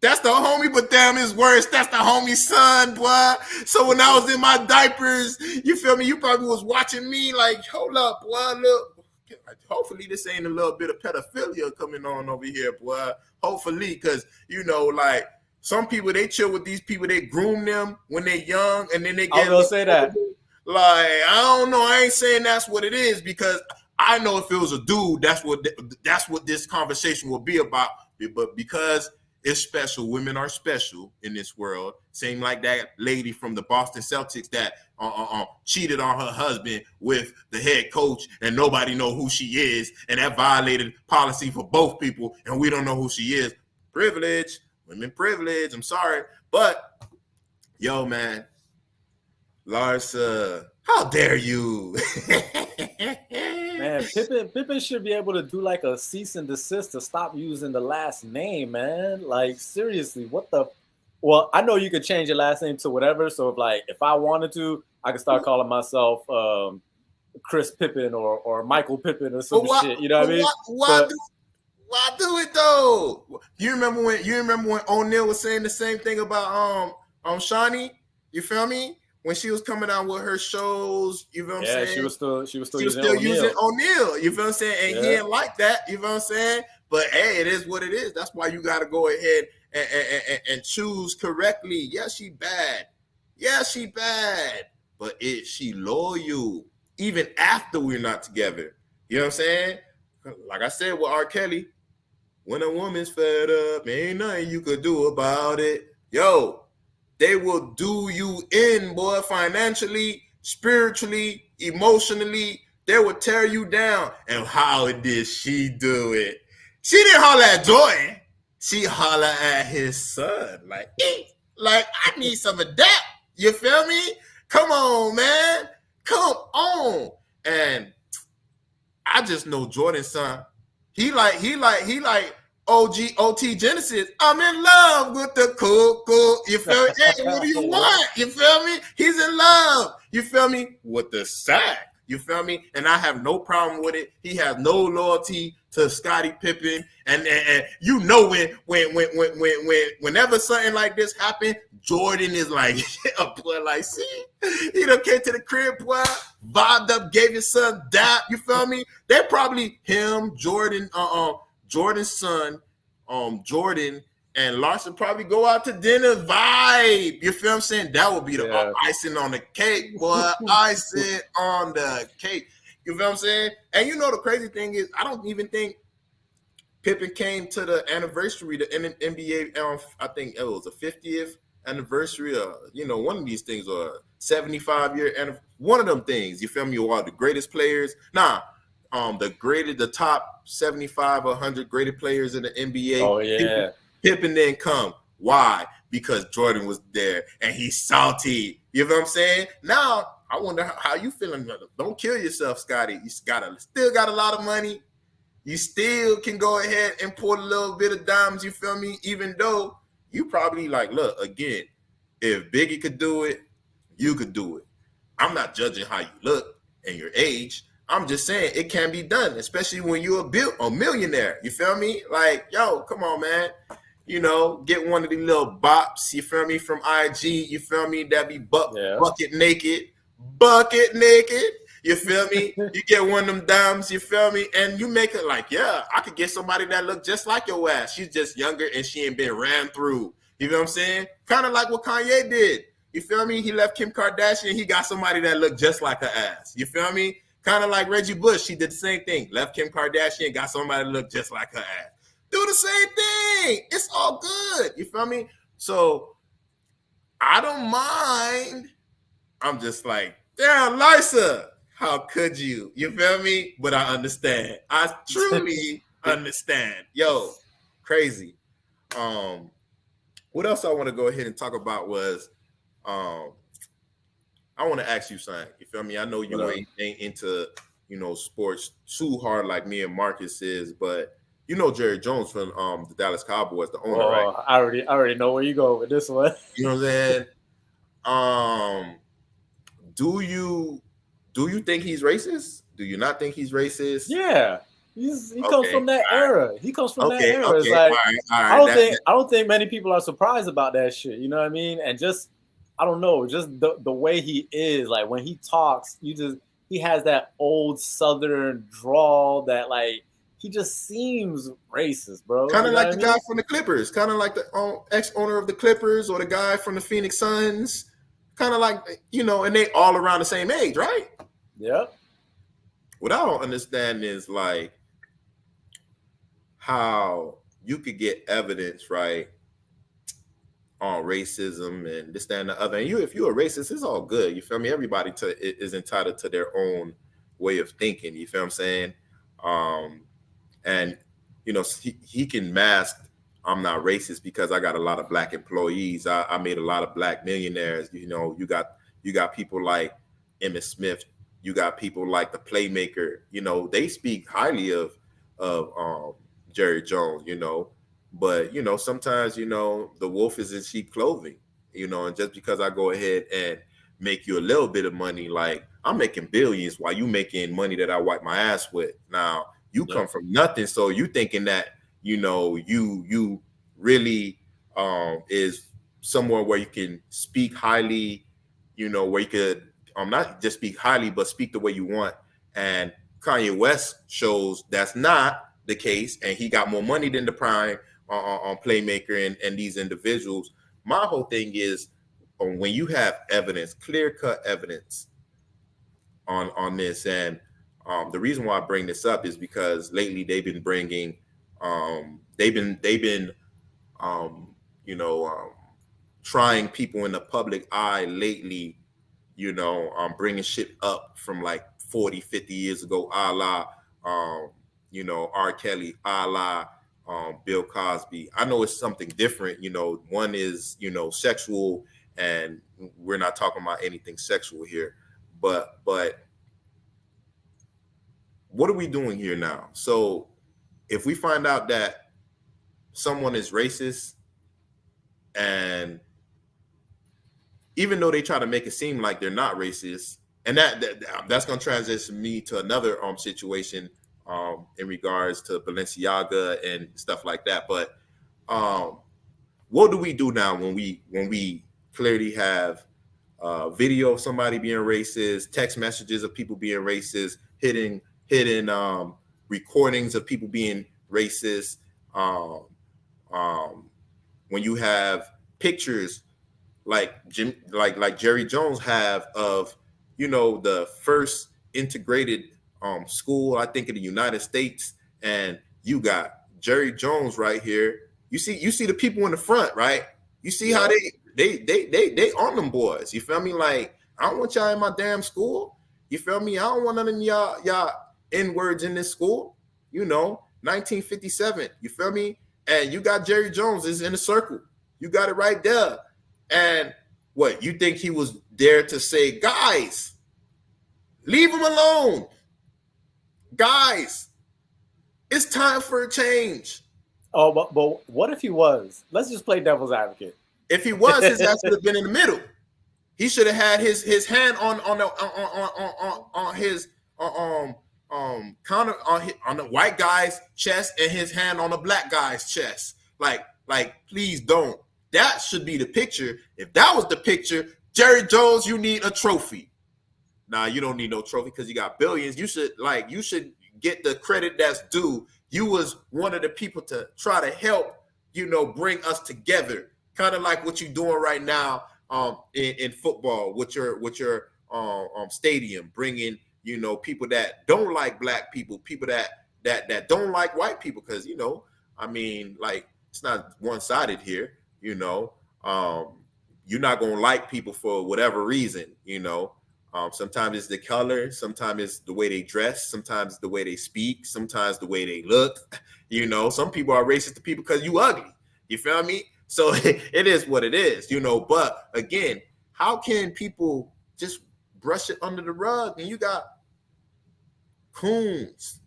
That's the homie, but damn, it's worse. That's the homie's son, boy. So when I was in my diapers, you feel me? You probably was watching me like, hold up, boy. Look, hopefully this ain't a little bit of pedophilia coming on over here, boy. Hopefully, because, like, some people, they chill with these people. They groom them when they're young, and then they get... I was going to say that. Like, I don't know. I ain't saying that's what it is, because I know if it was a dude, that's what this conversation will be about. But because... it's special. Women are special in this world. Same like that lady from the Boston Celtics that cheated on her husband with the head coach, and nobody know who she is, and that violated policy for both people, and we don't know who she is. Privilege, women privilege. I'm sorry, but yo, man, Larsa, how dare you? Man, Pippen should be able to do like a cease and desist to stop using the last name, man. Like, seriously, what the? Well, I know you could change your last name to whatever. So if I wanted to, I could start calling myself Chris Pippen or Michael Pippen or some shit. You know what I mean? Why do it though? You remember when O'Neal was saying the same thing about Shawnee? You feel me? When she was coming out with her shows, you know what I'm saying? Yeah, she was still using O'Neal. You feel what I'm saying? And he didn't like that, you know what I'm saying? But hey, it is what it is. That's why you got to go ahead and choose correctly. Yeah, she bad. But she loyal even after we're not together. You know what I'm saying? Like I said with R. Kelly, when a woman's fed up, ain't nothing you could do about it. Yo, they will do you in, boy, financially, spiritually, emotionally. They will tear you down. And how did she do it? She didn't holler at Jordan. She holler at his son. Like, I need some of that. You feel me? Come on, man. Come on. And I just know Jordan's son. He like OT Genesis. I'm in love with the cool. You feel me? Hey, what do you want? You feel me? He's in love. You feel me? With the sack. You feel me? And I have no problem with it. He has no loyalty to Scottie Pippen. And you know whenever something like this happens, Jordan is like, boy, like, see, he done came to the crib, boy, vibed up, gave his son dap. You feel me? They probably him, Jordan, Jordan's son, Jordan and Larsa probably go out to dinner, vibe. You feel what I'm saying? That would be the icing on the cake, boy. Icing on the cake. You feel what I'm saying? And you know the crazy thing is, I don't even think Pippen came to the anniversary, the NBA. I think it was the 50th anniversary. One of these things, or 75-year anniversary. One of them things. You feel me? Or the greatest players. The top 75 or 100 greatest players in the NBA. Oh, yeah. Pippen didn't come. Why? Because Jordan was there and he's salty. You know what I'm saying? Now, I wonder how you feeling. Don't kill yourself, Scotty. You still got a lot of money. You still can go ahead and pour a little bit of dimes, you feel me? Even though you probably like, look, again, if Biggie could do it, you could do it. I'm not judging how you look and your age. I'm just saying it can be done, especially when you're a millionaire. You feel me? Like, yo, come on, man. Get one of these little bops, you feel me, from IG, you feel me, that be bucket naked, you feel me? You get one of them dimes, you feel me, and you make it like, yeah, I could get somebody that look just like your ass. She's just younger and she ain't been ran through. You know what I'm saying? Kind of like what Kanye did. You feel me? He left Kim Kardashian, he got somebody that looked just like her ass. You feel me? Kind of like Reggie Bush, he did the same thing. Left Kim Kardashian, got somebody that looked just like her ass. Do the same thing. It's all good. You feel me? So I don't mind. I'm just like, damn, Larsa, how could you? You feel me? But I understand. I truly understand. Yo, crazy. What else I want to go ahead and talk about was I want to ask you something. You feel me? I know you ain't into, sports too hard like me and Marcus is, but you know Jerry Jones from the Dallas Cowboys, the owner, right? I already know where you go with this one. You know what I'm saying? Do you think he's racist? Do you not think he's racist? Yeah. He comes from that era. He comes from that era. It's Okay, like all right. I don't think many people are surprised about that shit. You know what I mean? And just I don't know, just the way he is, like when he talks, he has that old Southern drawl that like he just seems racist, bro. Kind of like the guy from the Clippers, kind of like the ex-owner of the Clippers or the guy from the Phoenix Suns, kind of like, and they all around the same age, right? Yep. What I don't understand is like how you could get evidence, right, on racism and this, that, and the other. And if you're a racist, it's all good. You feel me? Everybody is entitled to their own way of thinking. You feel what I'm saying? And he can mask I'm not racist because I got a lot of black employees. I made a lot of black millionaires. You got people like Emmitt Smith. You got people like the Playmaker. They speak highly of Jerry Jones. But sometimes the wolf is in sheep clothing. And just because I go ahead and make you a little bit of money, like I'm making billions while you making money that I wipe my ass with. Now you come from nothing, so you thinking that you really is somewhere where you can speak highly, where you could not just speak highly, but speak the way you want. And Kanye West shows that's not the case, and he got more money than the prime on Playmaker and these individuals. My whole thing is when you have evidence, clear-cut evidence on this, and the reason why I bring this up is because lately they've been bringing, trying people in the public eye lately, bringing shit up from like 40, 50 years ago, a la, R. Kelly, a la, Bill Cosby. I know it's something different. One is, sexual, and we're not talking about anything sexual here, but what are we doing here now? So if we find out that someone is racist, and even though they try to make it seem like they're not racist, and that's going to transition me to another situation in regards to Balenciaga and stuff like that. But what do we do now when we clearly have video of somebody being racist, text messages of people being racist, hidden recordings of people being racist, when you have pictures like Jerry Jones have of the first integrated school, I think, in the United States, and you got Jerry Jones right here. You see the people in the front, right? You see how they on them boys. You feel me? Like, I don't want y'all in my damn school. You feel me? I don't want none of y'all N-words in this school. 1957. You feel me? And you got Jerry Jones is in the circle. You got it right there. And what, you think he was there to say, guys, leave him alone. Guys, it's time for a change. Oh, but what if he was? Let's just play devil's advocate. If he was, his ass would have been in the middle. He should have had his hand on his counter on the white guy's chest and his hand on the black guy's chest. Like, please don't. That should be the picture. If that was the picture, Jerry Jones, you need a trophy. Nah, you don't need no trophy because you got billions. You should get the credit that's due. You was one of the people to try to help, bring us together. Kind of like what you're doing right now in football with your stadium, bringing people that don't like black people that don't like white people, because it's not one-sided here. You're not gonna like people for whatever reason. Sometimes it's the color, sometimes it's the way they dress, sometimes it's the way they speak, sometimes the way they look. Some people are racist to people because you ugly. You feel me? So it is what it is. But again, how can people just brush it under the rug, and you got coons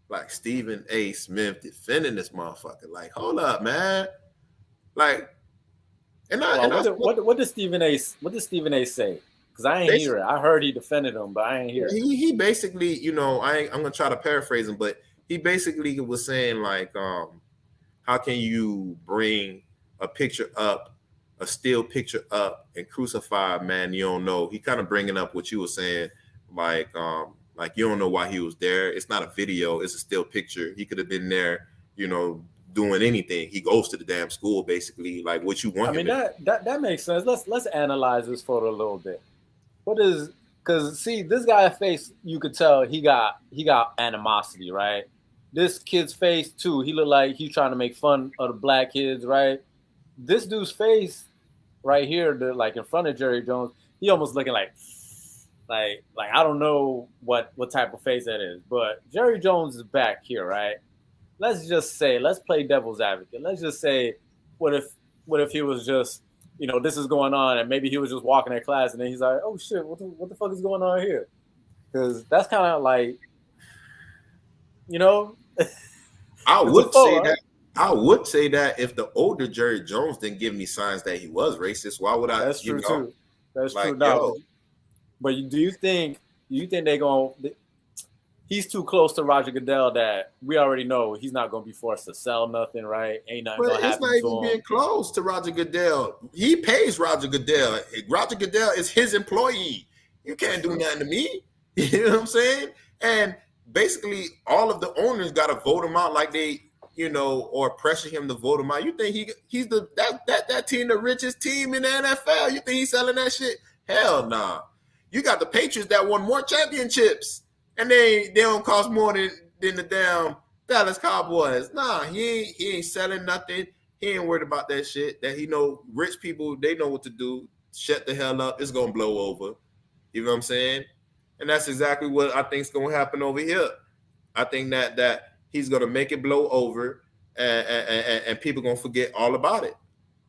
like Stephen A. Smith defending this motherfucker. Like, hold up, man. Like, what did Stephen A. say? Because I ain't hear it. I heard he defended him, but I ain't hear it. He basically, you know, I'm gonna try to paraphrase him, but he basically was saying like, how can you bring a picture up, a still picture up, and crucify a man you don't know? He kind of bringing up what you were saying, like you don't know why he was there. It's not a video; it's a still picture. He could have been there, you know, doing anything. He goes to the damn school, basically. Like, what you want? I mean, that makes sense. Let's analyze this photo a little bit. Because see, this guy's face, you could tell he got animosity, right? This kid's face too. He looked like he's trying to make fun of the black kids, right? This dude's face right here, like in front of Jerry Jones, he almost looking like I don't know what type of face that is, but Jerry Jones is back here, right? Let's just say, let's play devil's advocate. Let's just say, what if he was just, you know, this is going on, and maybe he was just walking at class, and then he's like, oh shit, what the fuck is going on here? Because that's kind of like, you know, I would say that if the older Jerry Jones didn't give me signs that he was racist, why would I? That's true too. That's like, true. No, but do you think they gonna? He's too close to Roger Goodell that we already know he's not gonna be forced to sell nothing, right? Ain't nothing gonna happen to him. It's not even being close to Roger Goodell. He pays Roger Goodell. Roger Goodell is his employee. You can't do nothing to me. You know what I'm saying? And basically, all of the owners got to vote him out like they, you know, or pressure him to vote him out. You think he's that team, the richest team in the NFL? You think he's selling that shit? Hell nah. You got the Patriots that won more championships, and they don't cost more than the damn Dallas Cowboys. Nah, he ain't selling nothing. He ain't worried about that shit. That he know rich people, they know what to do. Shut the hell up. It's gonna blow over. You know what I'm saying? And that's exactly what I think is gonna happen over here. I think that he's gonna make it blow over, and people gonna forget all about it.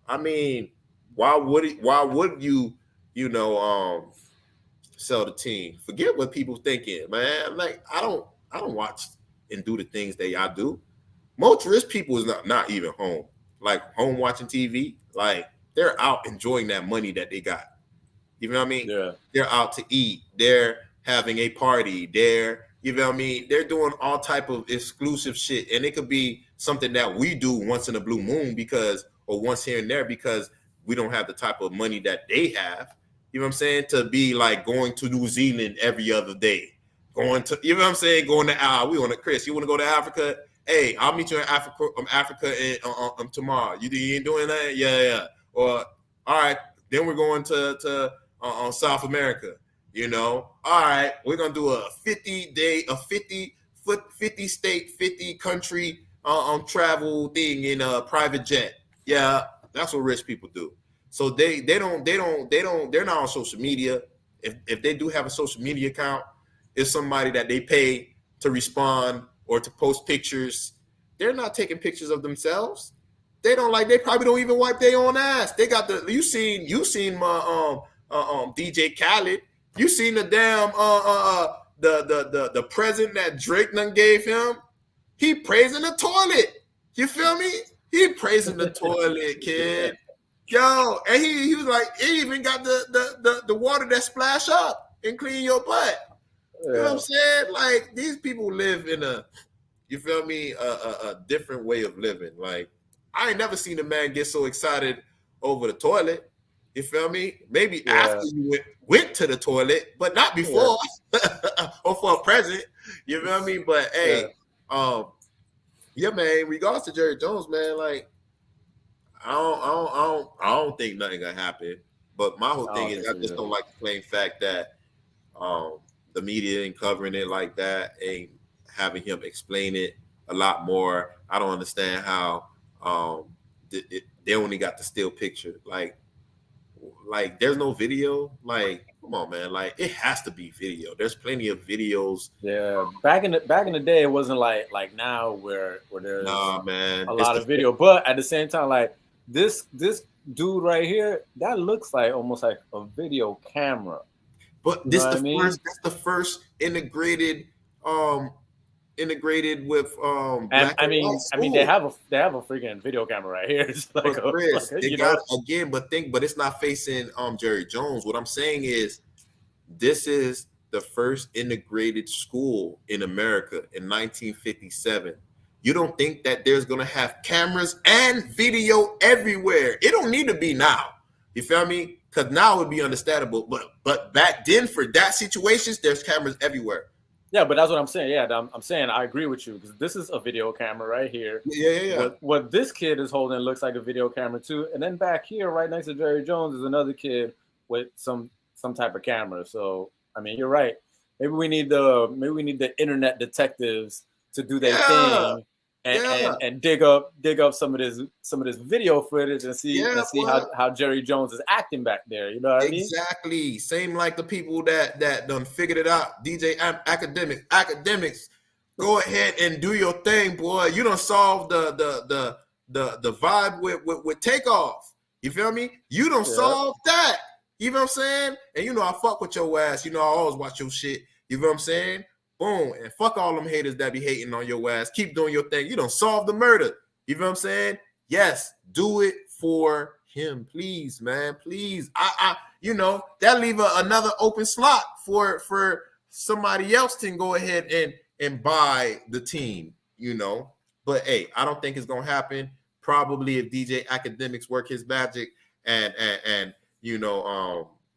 I mean, why would you sell the team? Forget what people thinking, man. Like, I don't watch and do the things that y'all do. Most rich people is not even home, like home watching TV. Like, they're out enjoying that money that they got. You know what I mean? Yeah. They're out to eat. They're having a party. You know what I mean? They're doing all type of exclusive shit, and it could be something that we do once in a blue moon or once here and there, because we don't have the type of money that they have. You know what I'm saying? To be like going to New Zealand every other day, going to, you know what I'm saying? Going to we want to, Chris, you want to go to Africa? Hey, I'll meet you in Africa tomorrow. You ain't doing that? Yeah. Or all right, then we're going to South America. You know, all right, we're gonna do a 50 state, 50 country travel thing in a private jet. Yeah, that's what rich people do. So they're not on social media. If they do have a social media account, it's somebody that they pay to respond or to post pictures. They're not taking pictures of themselves. They probably don't even wipe their own ass. They got you seen my DJ Khaled. You seen the damn the present that Drake done gave him? He praising the toilet. You feel me? He praising the toilet, kid. Yo, and he was like, he even got the water that splash up and clean your butt. You know what I'm saying? Like, these people live in a different way of living. Like, I ain't never seen a man get so excited over the toilet. You feel me? Maybe after you went to the toilet, but not before or for a present. You feel me? But hey, man. Regards to Jerry Jones, man, like, I don't think nothing gonna happen. But my whole thing is, I just don't like the plain fact that the media ain't covering it like that, ain't having him explain it a lot more. I don't understand how they only got the still picture. Like there's no video. Like, come on, man. Like, it has to be video. There's plenty of videos. Yeah, back in the day, it wasn't like now where there's a lot of video. But at the same time, like this dude right here, that looks like almost like a video camera. But You know what I mean? that's the first integrated with And black and white I mean, they school. have a freaking video camera right here. It's But Chris, they you got know. again, but it's not facing Jerry Jones. What I'm saying is this is the first integrated school in America in 1957. You don't think that there's gonna have cameras and video everywhere? It don't need to be now. You feel me? Because now it would be understandable. But back then, for that situations, there's cameras everywhere. Yeah, but that's what I'm saying. Yeah, I'm saying I agree with you because this is a video camera right here. Yeah. What this kid is holding looks like a video camera too, and then back here, right next to Jerry Jones, is another kid with some type of camera. So I mean, you're right. Maybe we need the internet detectives to do their thing and dig up some of this video footage and see how Jerry Jones is acting back there. You know what I mean? Exactly. Same like the people that done figured it out. DJ academics, go ahead and do your thing, boy. You done solved the vibe with takeoff. You feel me? You done solved that. You know what I'm saying? And you know I fuck with your ass. You know I always watch your shit. You know what I'm saying? Boom. And fuck all them haters that be hating on your ass. Keep doing your thing. You done solved the murder. You know what I'm saying? Yes, do it for him, please, man. Please. I that leave another open slot for somebody else to go ahead and buy the team, But hey, I don't think it's gonna happen. Probably if DJ Academics work his magic and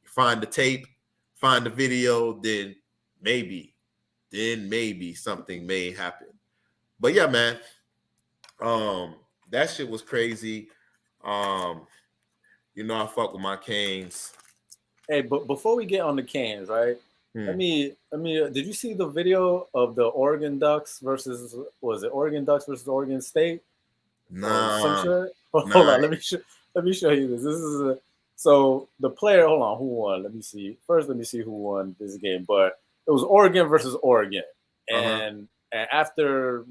find the tape, find the video, then maybe something may happen. But yeah, man, that shit was crazy. I fuck with my Canes. Hey, but before we get on the Canes, right? Let me. Did you see the video of the Oregon Ducks versus Oregon State? Nah. Hold on, let me show you this. This is so the player. Hold on, who won? Let me see. First, let me see who won this game. But it was Oregon versus Oregon, and after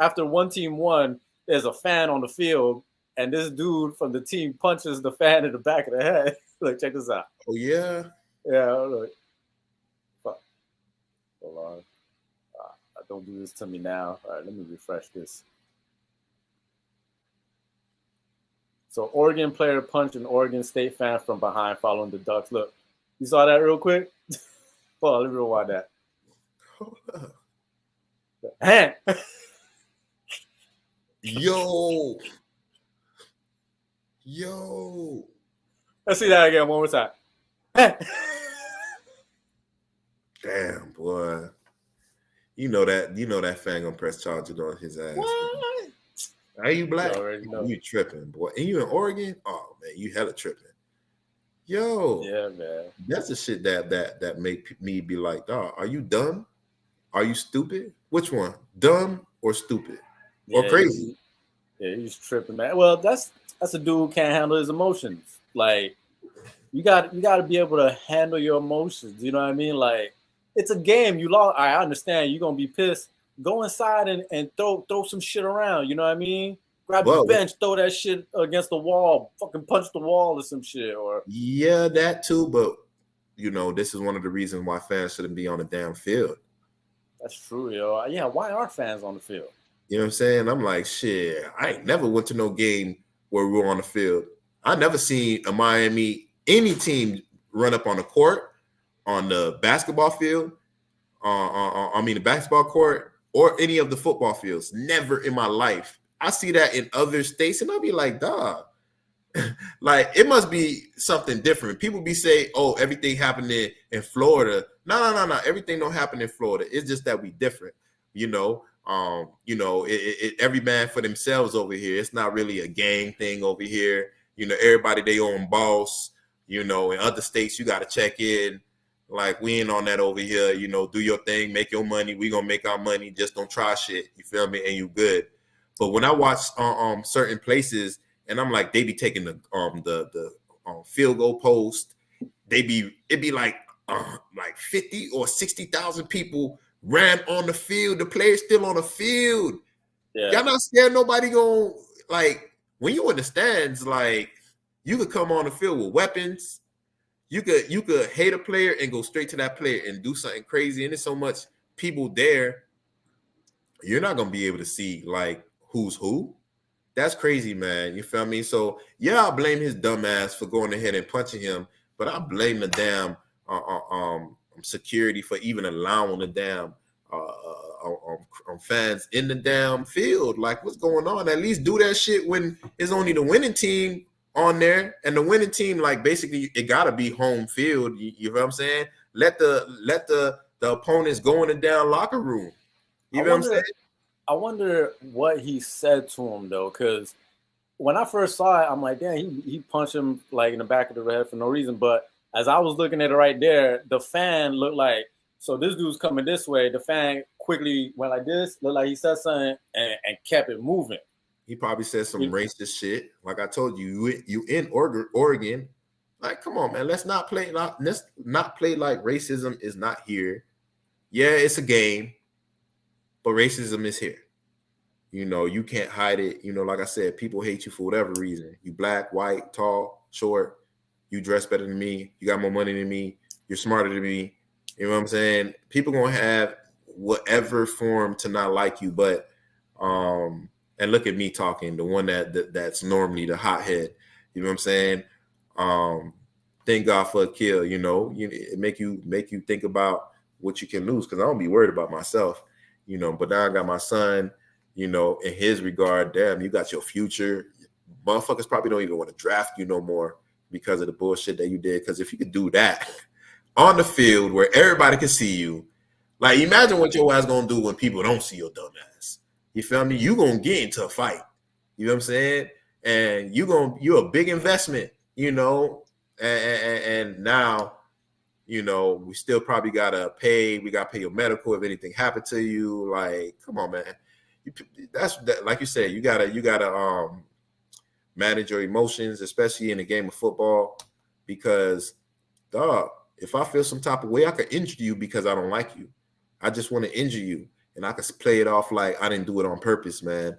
after one team won, there's a fan on the field, and this dude from the team punches the fan in the back of the head. Look, check this out. Oh yeah. Yeah. Look. Fuck. Hold on. Don't do this to me now. All right, let me refresh this. So Oregon player punched an Oregon State fan from behind following the Ducks. Look, you saw that real quick? Hold on, let me rewind that. Hold up. Hand. Yo. Let's see that again one more time. Damn, boy. You know that fan gonna press charges on his ass. What? Are you black? You tripping, boy. And you in Oregon? Oh man, you hella tripping. Yo. Yeah, man. That's the shit that make me be like, dog, are you dumb? Are you stupid? Which one? Dumb or stupid? Or crazy? He's tripping, man. Well, that's a dude who can't handle his emotions. Like, you got to be able to handle your emotions. You know what I mean? Like, it's a game. You lost. I understand you're gonna be pissed. Go inside and throw some shit around. You know what I mean? Grab the bench, throw that shit against the wall, fucking punch the wall or some shit. Or yeah, that too. But this is one of the reasons why fans shouldn't be on the damn field. That's true, yo. Yeah, why are fans on the field? You know what I'm saying? I'm like, shit. I ain't never went to no game where we were on the field. I never seen a Miami any team run up on the court, on the basketball field, the basketball court, or any of the football fields. Never in my life. I see that in other states, and I'll be like, dog, like it must be something different. People be saying, oh, everything happening in Florida. No. Everything don't happen in Florida. It's just that we different, every man for themselves over here. It's not really a gang thing over here. Everybody they own boss. In other states, you got to check in. Like, we ain't on that over here. Do your thing, make your money. We gonna make our money. Just don't try shit. You feel me? And you good. But when I watch certain places, and I'm like, they be taking the field goal post. It be like 50 or 60,000 people ran on the field. The players still on the field. Yeah. Y'all not scared nobody going, like, when you in the stands, like, you could come on the field with weapons. you could hate a player and go straight to that player and do something crazy. And there's so much people there, you're not gonna be able to see like who's who. That's crazy, man. You feel me? So yeah, I blame his dumb ass for going ahead and punching him, but I blame the damn security for even allowing the damn fans in the damn field. Like, what's going on? At least do that shit when it's only the winning team on there, and the winning team, like, basically it gotta be home field. You know what I'm saying? Let the opponents go in the damn locker room. You know what I'm saying? I wonder what he said to him though, because when I first saw it, I'm like, damn, he punched him like in the back of the head for no reason. But as I was looking at it right there, the fan looked like, so this dude's coming this way. The fan quickly went like this, looked like he said something and kept it moving. He probably said some racist shit. Like I told you, you in Oregon. Like, come on, man. Let's not play like racism is not here. Yeah, it's a game, but racism is here. You know, you can't hide it. You know, like I said, people hate you for whatever reason. You black, white, tall, short. You dress better than me. You got more money than me. You're smarter than me. You know what I'm saying? People gonna have whatever form to not like you, but and look at me talking, the one that's normally the hothead. You know what I'm saying? Thank God for a kill. You know, it make you think about what you can lose, because I don't be worried about myself. You know, but now I got my son. You know, in his regard, damn, you got your future. Motherfuckers probably don't even want to draft you no more because of the bullshit that you did. Because if you could do that on the field where everybody can see you, like, imagine what your ass gonna do when people don't see your dumb ass. You feel me? You gonna get into a fight. You know what I'm saying? And you're a big investment, you know, and now, you know, we still probably gotta pay. We gotta pay your medical if anything happened to you. Like, come on, man. That's like you said, you gotta manage your emotions, especially in a game of football, because dog, if I feel some type of way, I could injure you because I don't like you. I just want to injure you, and I could play it off like I didn't do it on purpose, man.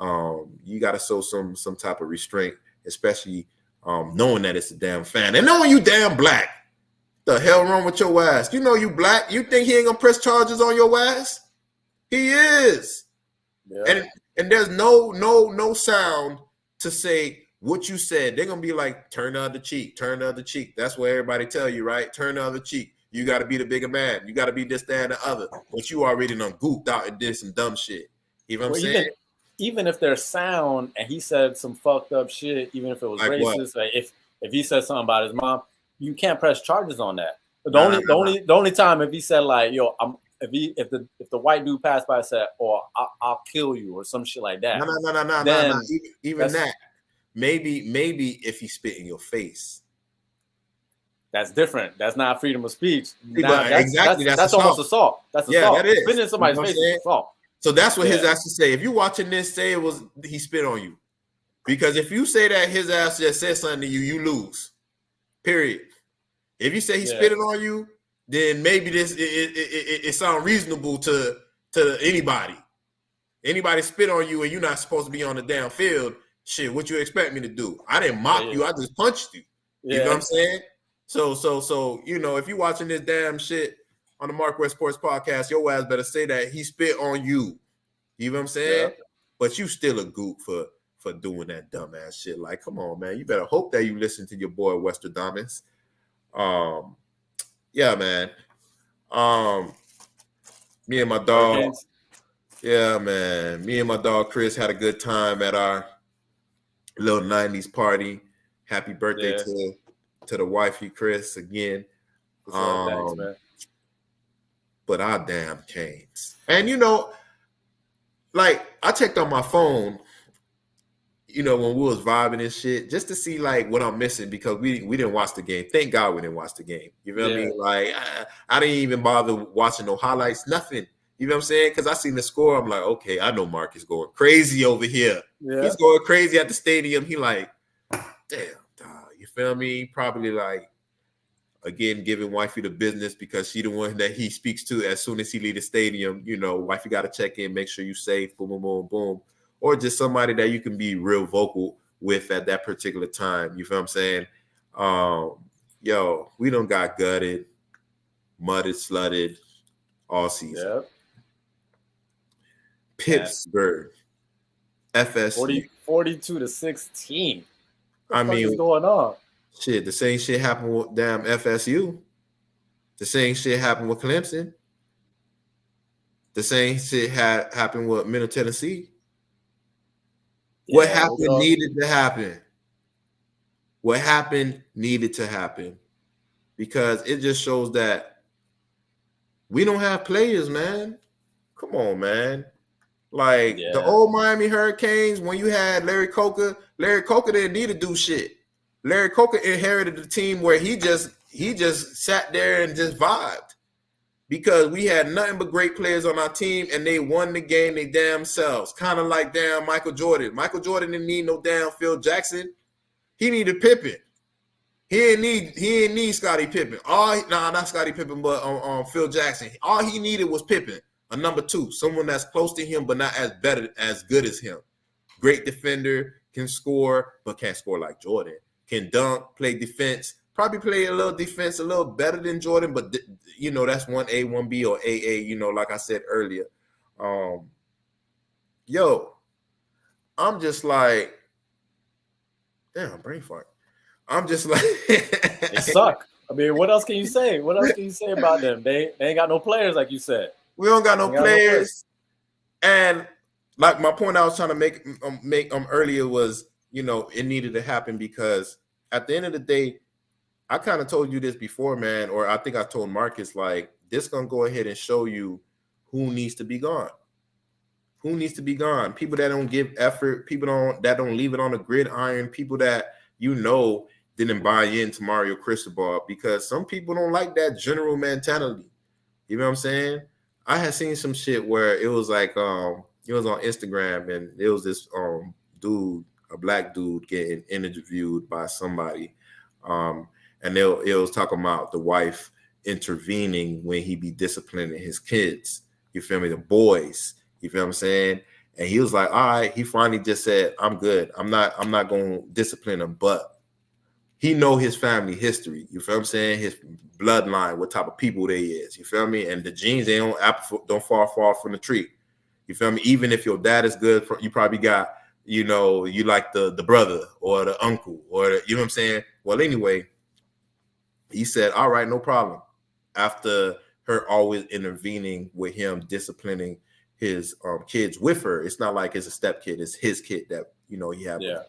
You gotta show some type of restraint, especially knowing that it's a damn fan and knowing you damn black. The hell wrong with your ass? You know you black. You think he ain't gonna press charges on your ass? He is. Yeah. And there's no sound to say what you said. They're gonna be like, turn the other cheek, turn the other cheek. That's what everybody tell you, right? Turn the other cheek. You got to be the bigger man. You got to be this, that, and the other. But you already done gooped out and did some dumb shit. You know what I'm saying? Even if there's sound and he said some fucked up shit, even if it was like racist, like if he said something about his mom, you can't press charges on that. But the only time if he said like, yo, if the white dude passed by and said, or I'll kill you or some shit like that. No. Even that. Maybe if he spit in your face. That's different. That's not freedom of speech. That's almost assault. That's assault. That is. Spitting in somebody's face is assault. So that's what his ass to say. If you're watching this, say he spit on you. Because if you say that his ass just said something to you, you lose. Period. If you say he spitted on you, then maybe it sounds reasonable to anybody. Anybody spit on you and you're not supposed to be on the damn field. Shit, what you expect me to do? I didn't mock you. I just punched you. You know what I'm saying? So, you know, if you're watching this damn shit on the MarcWes Sports Podcast, your ass better say that he spit on you. You know what I'm saying? Yeah. But you still a goop for doing that dumbass shit. Like, come on, man. You better hope that you listen to your boy Westradamus. Yeah, man. Me and my dog. Yeah, man. Me and my dog Chris had a good time at our little 90s party. Happy birthday to the wifey, Chris, again. Thanks, man. But our damn Canes. And, you know, like, I checked on my phone, you know, when we was vibing and shit, just to see, like, what I'm missing, because we didn't watch the game. Thank God we didn't watch the game. You know what I mean? Like, I didn't even bother watching no highlights, nothing. You know what I'm saying? Because I seen the score. I'm like, okay, I know Mark is going crazy over here. Yeah. He's going crazy at the stadium. He like, damn, dog. You feel me? Probably like, again, giving wifey the business because she the one that he speaks to as soon as he leave the stadium. You know, wifey got to check in, make sure you safe, boom, boom, boom, boom. Or just somebody that you can be real vocal with at that particular time. You feel what I'm saying? Yo, we done got gutted, mutted, slutted all season. Yep. Pittsburgh, FSU. 42-16. What I the fuck mean, is going on? shit, the same shit happened with damn FSU. The same shit happened with Clemson. The same shit had happened with Middle Tennessee. What happened needed to happen. What happened needed to happen. Because it just shows that we don't have players, man. Come on, man. Like the old Miami Hurricanes, when you had Larry Coker didn't need to do shit. Larry Coker inherited the team where he just sat there and just vibed. Because we had nothing but great players on our team, and they won the game they damn selves. Kind of like damn Michael Jordan. Michael Jordan didn't need no damn Phil Jackson. He needed Pippen. He didn't need Scottie Pippen. Not Scottie Pippen, but Phil Jackson. All he needed was Pippen, a number 2, someone that's close to him, but not as good as him. Great defender, can score, but can't score like Jordan. Can dunk, play defense. Probably play a little defense a little better than Jordan, but that's 1A, 1B, or AA. Like I said earlier. I'm just like, damn, brain fart. I'm just like, they suck. I mean, what else can you say? What else can you say about them? They ain't got no players, like you said. We don't got no players. And like my point I was trying to make earlier was, it needed to happen because at the end of the day, I kind of told you this before, man, or I think I told Marcus, like, this gonna go ahead and show you who needs to be gone. Who needs to be gone? People that don't give effort, people that don't leave it on the gridiron, people that didn't buy into Mario Cristobal, because some people don't like that general mentality. You know what I'm saying? I had seen some shit where it was like it was on Instagram, and it was this dude, a black dude, getting interviewed by somebody. And it was talking about the wife intervening when he be disciplining his kids. You feel me? The boys. You feel what I'm saying? And he was like, all right. He finally just said, I'm good. I'm not going to discipline him. But he know his family history. You feel what I'm saying? His bloodline, what type of people they is. You feel me? And the genes, they don't fall far from the tree. You feel me? Even if your dad is good, you probably got, you like the brother or the uncle or you know what I'm saying? Well, anyway, he said, all right, no problem. After her always intervening with him, disciplining his kids with her. It's not like it's a step kid. It's his kid that, he had. Yeah.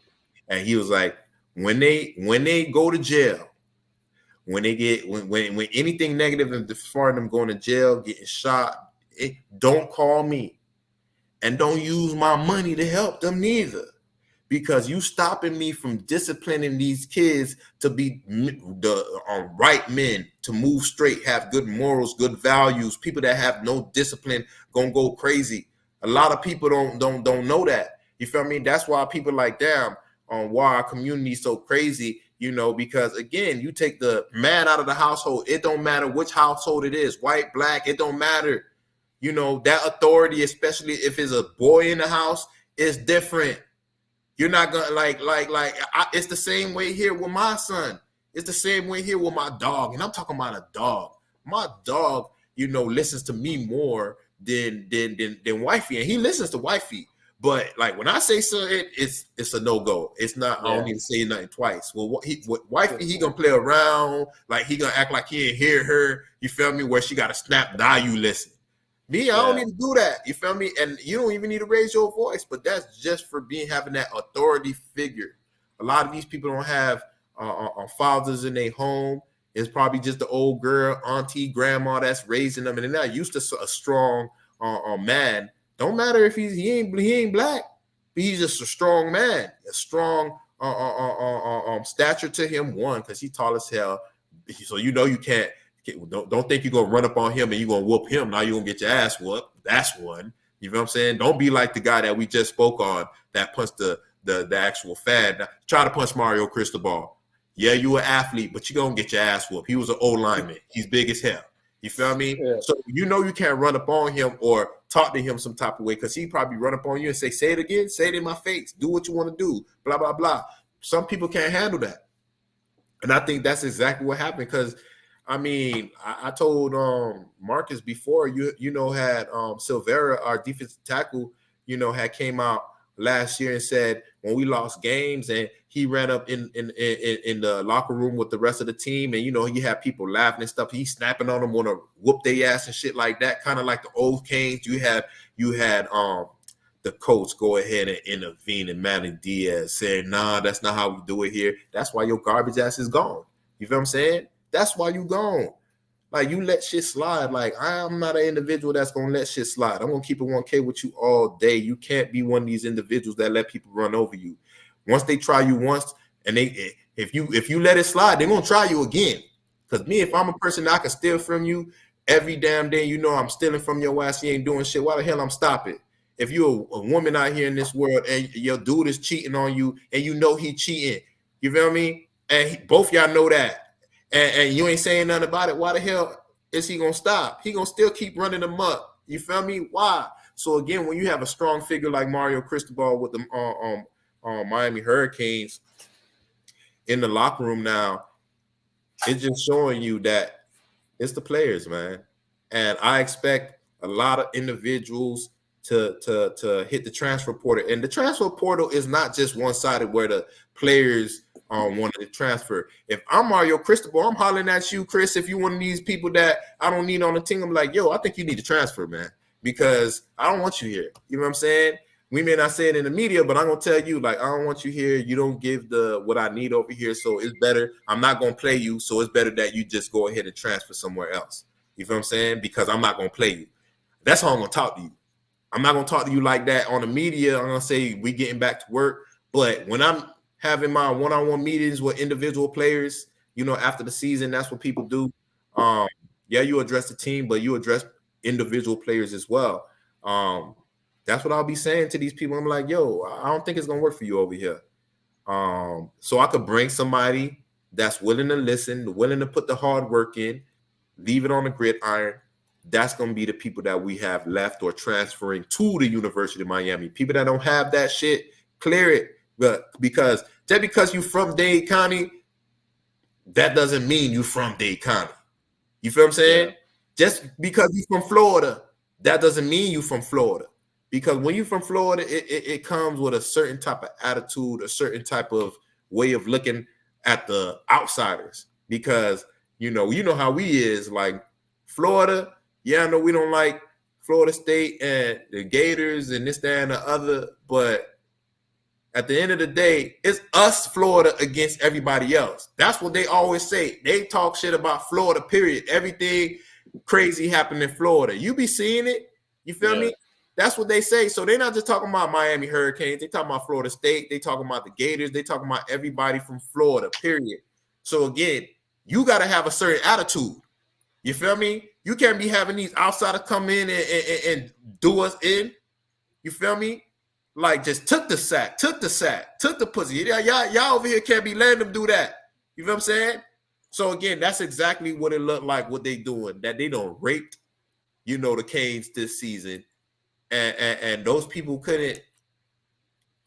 And he was like, when they go to jail, when anything negative as far as them going to jail, getting shot, don't call me. And don't use my money to help them neither. Because you stopping me from disciplining these kids to be the right men, to move straight, have good morals, good values. People that have no discipline gonna go crazy. A lot of people don't know that. You feel me? That's why people like, damn, why our community is so crazy. Because again, you take the man out of the household. It don't matter which household it is, white, black. It don't matter. That authority, especially if it's a boy in the house, is different. You're not gonna it's the same way here with my son. It's the same way here with my dog. And I'm talking about a dog. My dog, listens to me more than wifey. And he listens to wifey. But like when I say something, it's a no-go. It's not, I don't need to say nothing twice. Well, wifey, he gonna play around, like he gonna act like he ain't hear her. You feel me? Where she gotta snap, now you listen. Me, I don't need to do that. You feel me? And you don't even need to raise your voice, but that's just for having that authority figure. A lot of these people don't have fathers in their home. It's probably just the old girl, auntie, grandma that's raising them, and they're not used to a strong man. Don't matter if he ain't black, but he's just a strong man, a strong stature to him. One, because he's tall as hell, so you can't. Don't think you're going to run up on him and you're going to whoop him. Now you're going to get your ass whooped. That's one. You know what I'm saying? Don't be like the guy that we just spoke on that punched the actual fad. Now, try to punch Mario Cristobal. Yeah, you an athlete, but you're going to get your ass whooped. He was an old lineman. He's big as hell. You feel me? Yeah. So you can't run up on him or talk to him some type of way, because he probably run up on you and say it again, say it in my face, do what you want to do, blah, blah, blah. Some people can't handle that. And I think that's exactly what happened because, I mean, I told Marcus before, had Silvera, our defensive tackle, had came out last year and said when we lost games and he ran up in the locker room with the rest of the team and, he had people laughing and stuff. He's snapping on them, want to whoop their ass and shit like that, kind of like the old Canes. You had the coach go ahead and intervene and Manny Diaz saying, nah, that's not how we do it here. That's why your garbage ass is gone. You feel what I'm saying? That's why you gone. Like, you let shit slide. Like, I'm not an individual that's going to let shit slide. I'm going to keep it 1K with you all day. You can't be one of these individuals that let people run over you. Once they try you once, and if you let it slide, they're going to try you again. Because me, if I'm a person that I can steal from you every damn day, I'm stealing from your ass, you ain't doing shit, why the hell I'm stopping? If you're a woman out here in this world and your dude is cheating on you and he cheating, you feel me? And both y'all know that, and you ain't saying nothing about it, why the hell is he going to stop? He going to still keep running them up. You feel me? Why? So, again, when you have a strong figure like Mario Cristobal with the Miami Hurricanes in the locker room now, it's just showing you that it's the players, man. And I expect a lot of individuals to hit the transfer portal. And the transfer portal is not just one-sided where the players wanted to transfer. If I'm Mario Cristobal, I'm hollering at you, Chris. If you're one of these people that I don't need on the team, I'm like, yo, I think you need to transfer, man, because I don't want you here. You know what I'm saying? We may not say it in the media, but I'm going to tell you, like, I don't want you here. You don't give what I need over here, so it's better. I'm not going to play you, so it's better that you just go ahead and transfer somewhere else. You feel what I'm saying? Because I'm not going to play you. That's how I'm going to talk to you. I'm not going to talk to you like that on the media. I'm going to say we getting back to work. But when I'm having my one-on-one meetings with individual players, after the season, that's what people do. Yeah, you address the team, but you address individual players as well. That's what I'll be saying to these people. I'm like, yo, I don't think it's going to work for you over here. So I could bring somebody that's willing to listen, willing to put the hard work in, leave it on the gridiron. That's going to be the people that we have left or transferring to the University of Miami. People that don't have that shit, clear it. But because just because you from Dade County, that doesn't mean you from Dade County. You feel what I'm saying? Yeah. Just because you from Florida, that doesn't mean you from Florida. Because when you from Florida, it comes with a certain type of attitude, a certain type of way of looking at the outsiders. Because you know how we is, like Florida. Yeah, I know we don't like Florida State and the Gators and this, that, and the other, but at the end of the day, it's us, Florida, against everybody else. That's what they always say. They talk shit about Florida, period. Everything crazy happened in Florida. You be seeing it. You feel me? That's what they say. So they're not just talking about Miami Hurricanes. They talking about Florida State. They talking about the Gators. They talking about everybody from Florida, period. So again, you got to have a certain attitude. You feel me? You can't be having these outsiders come in and do us in. You feel me? Like, just took the sack, took the pussy. Y'all over here can't be letting them do that. You know what I'm saying? So, again, that's exactly what it looked like, what they doing, that they done raped, the Canes this season. And those people couldn't,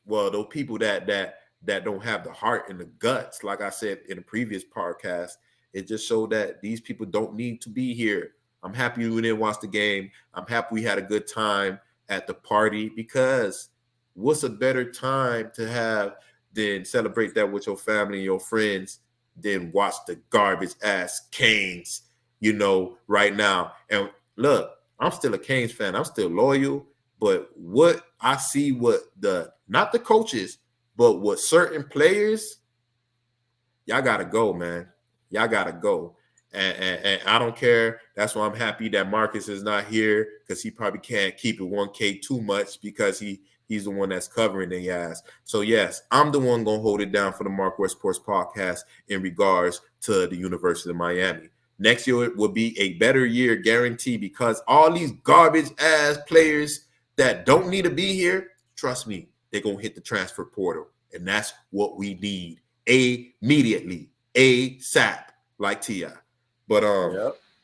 well, those people that don't have the heart and the guts, like I said in the previous podcast, it just showed that these people don't need to be here. I'm happy we didn't watch the game. I'm happy we had a good time at the party, because what's a better time to have than celebrate that with your family and your friends than watch the garbage ass Canes, right now. And look, I'm still a Canes fan. I'm still loyal. But what I see, not the coaches, but what certain players, y'all got to go, man. Y'all got to go. And I don't care. That's why I'm happy that Marcus is not here, because he probably can't keep it 1K too much, because he's the one that's covering the ass. So, yes, I'm the one going to hold it down for the MarcWes Sports Podcast in regards to the University of Miami. Next year will be a better year, guaranteed, because all these garbage-ass players that don't need to be here, trust me, they're going to hit the transfer portal. And that's what we need immediately, ASAP, like T.I. But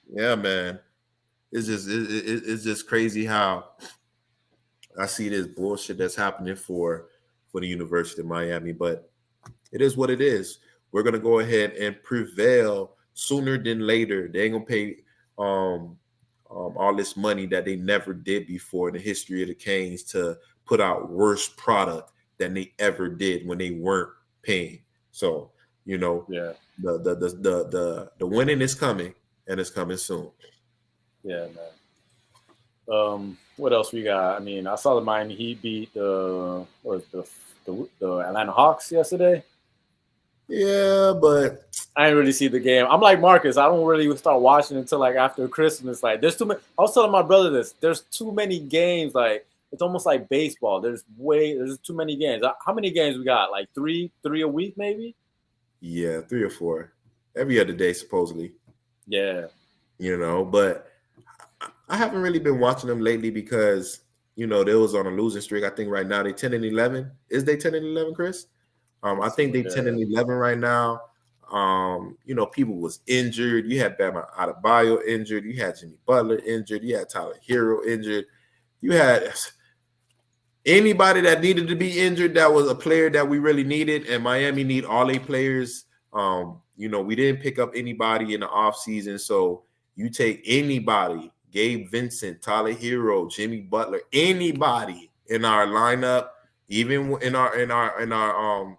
yeah, man, it's just crazy how I see this bullshit that's happening for the University of Miami. But it is what it is. we're gonna go ahead and prevail sooner than later. They ain't gonna pay all this money that they never did before in the history of the Canes to put out worse product than they ever did when they weren't paying. So, you know, Yeah. the winning is coming, and it's coming soon. Yeah, man. What else we got? I mean, I saw the Miami Heat beat the Atlanta Hawks yesterday. Yeah, but I didn't really see the game. I'm like Marcus. I don't really start watching until like after Christmas. Like, there's too many. I was telling my brother this. There's too many games. Like, it's almost like baseball. There's too many games. How many games we got? Like three a week, maybe. yeah, 3 or 4 every other day, supposedly. Yeah. You know, but I haven't really been watching them lately because, you know, they was on a losing streak. I think right now they 10-11. Is they 10-11, Chris? I think they 10-11 right now. You know, people was injured. You had Bama Adebayo injured. You had Jimmy Butler injured. You had Tyler Hero injured. You had anybody that needed to be injured that was a player that we really needed, and Miami need all their players. You know, we didn't pick up anybody in the offseason, so you take anybody, Gabe Vincent, Tyler Hero, Jimmy Butler, anybody in our lineup, even in our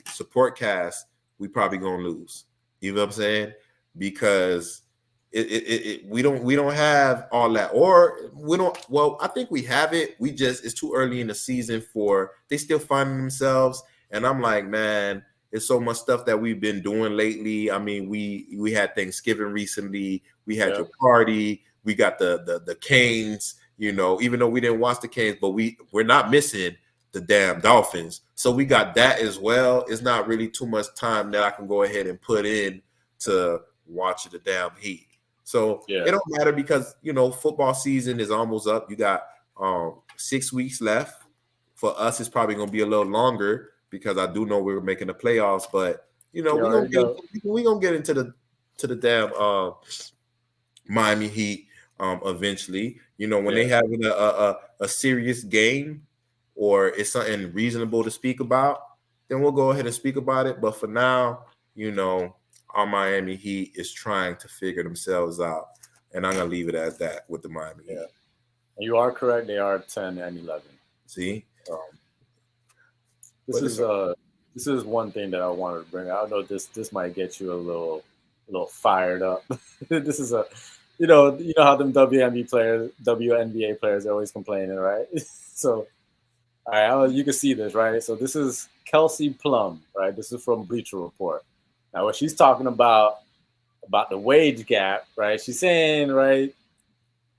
support cast, we probably gonna lose. You know what I'm saying? Because we don't have all that, or we don't. Well, I think we have it. We just, it's too early in the season for they still finding themselves. And I'm like, man, it's so much stuff that we've been doing lately. I mean, we had Thanksgiving recently. We had your party. We got the Canes. You know, even though we didn't watch the Canes, but we're not missing the damn Dolphins. So we got that as well. It's not really too much time that I can go ahead and put in to watch the damn Heat. So it don't matter because, you know, football season is almost up. You got 6 weeks left. For us, it's probably going to be a little longer because I do know we're making the playoffs. But, you know, we're going to get into the damn Miami Heat eventually. You know, when they having a serious game or it's something reasonable to speak about, then we'll go ahead and speak about it. But for now, you know, our Miami Heat is trying to figure themselves out. And I'm going to leave it at that with the Miami Heat. You are correct. They are 10-11. See? This is one thing that I wanted to bring out. I know this might get you a little fired up. This is you know how them WNBA players are always complaining, right? So, all right, you can see this, right? So this is Kelsey Plum, right? This is from Bleacher Report. Now, what she's talking about the wage gap, right? She's saying, right,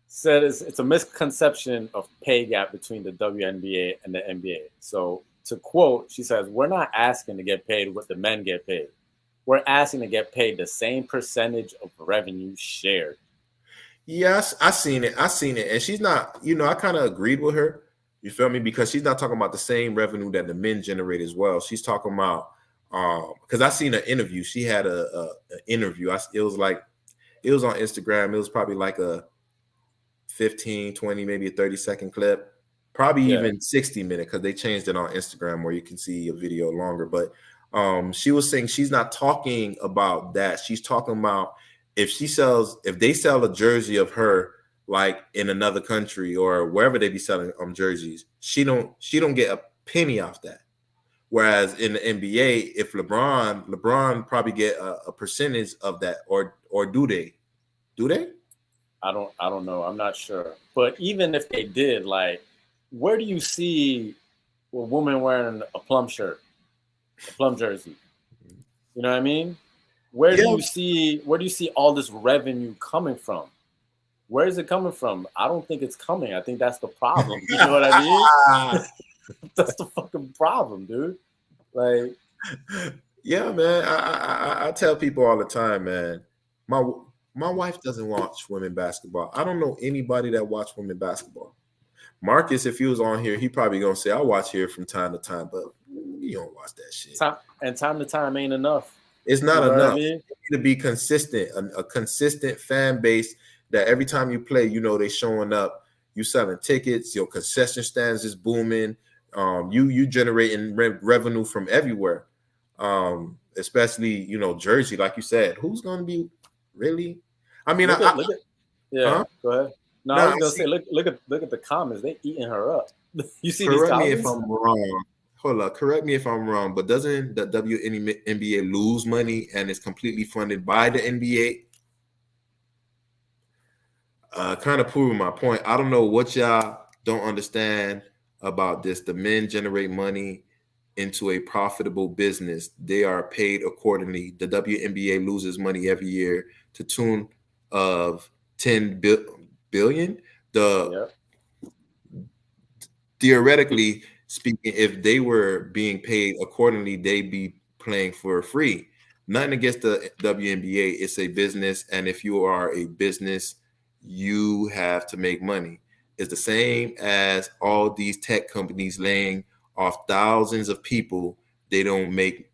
said it's a misconception of pay gap between the WNBA and the NBA. So to quote, she says, "We're not asking to get paid what the men get paid. We're asking to get paid the same percentage of revenue shared." Yes, I seen it. And she's not, you know, I kind of agreed with her. You feel me? Because she's not talking about the same revenue that the men generate as well. She's talking about because I seen an interview. She had an interview. It was on Instagram. It was probably like a 15, 20, maybe a 30-second clip, probably even 60 minutes because they changed it on Instagram where you can see a video longer. But she was saying she's not talking about that. She's talking about if they sell a jersey of her like in another country or wherever they be selling jerseys, she don't get a penny off that. Whereas in the NBA, if LeBron probably get a percentage of that, or do they? Do they? I don't know. I'm not sure. But even if they did, like, where do you see a woman wearing a plum shirt, a plum jersey? You know what I mean? Where do you see all this revenue coming from? Where is it coming from? I don't think it's coming. I think that's the problem. You know what I mean? That's the fucking problem, dude. Like, yeah, man. I tell people all the time, man. My wife doesn't watch women basketball. I don't know anybody that watch women basketball. Marcus, if he was on here, he probably gonna say I watch here from time to time, but you don't watch that shit. Time to time ain't enough. It's not enough. You need to be consistent, a consistent fan base that every time you play, you know they showing up. You selling tickets, your concession stands is booming. You generating revenue from everywhere. especially, you know, Jersey, like you said, who's going to be really? I mean, look at yeah. huh? Go ahead. No, I was gonna say, look at the comments. They eating her up. You see these Correct me comments? if I'm wrong. Hold up, correct me if I'm wrong, but doesn't the WNBA lose money and is completely funded by the NBA? Kind of proving my point. I don't know what y'all don't understand about this. The men generate money into a profitable business. They are paid accordingly. The WNBA loses money every year to tune of 10 billion. Theoretically speaking, if they were being paid accordingly, they'd be playing for free. Nothing against the WNBA. It's a business, and if you are a business, you have to make money. It's the same as all these tech companies laying off thousands of people. They don't make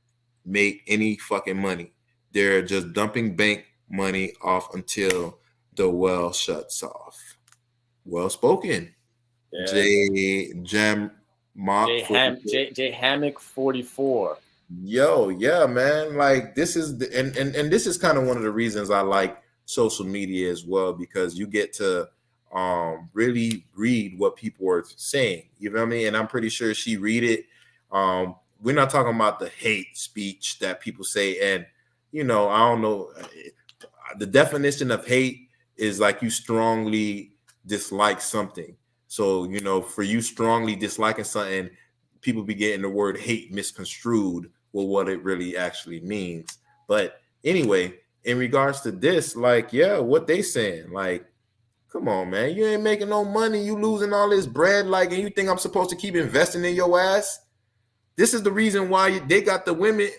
any fucking money. They're just dumping bank money off until the well shuts off. Well spoken. Yeah. J Hammock 44. Yo, yeah, man. Like this is and this is kind of one of the reasons I like social media as well, because you get to really read what people are saying. You know what I mean? And I'm pretty sure she read it. We're not talking about the hate speech that people say, and you know, I don't know. The definition of hate is like you strongly dislike something. So, you know, for you strongly disliking something, people be getting the word hate misconstrued with what it really actually means. But anyway, in regards to this, like, yeah, what they saying, like, come on, man, you ain't making no money, you losing all this bread, like, and you think I'm supposed to keep investing in your ass? This is the reason why they got the women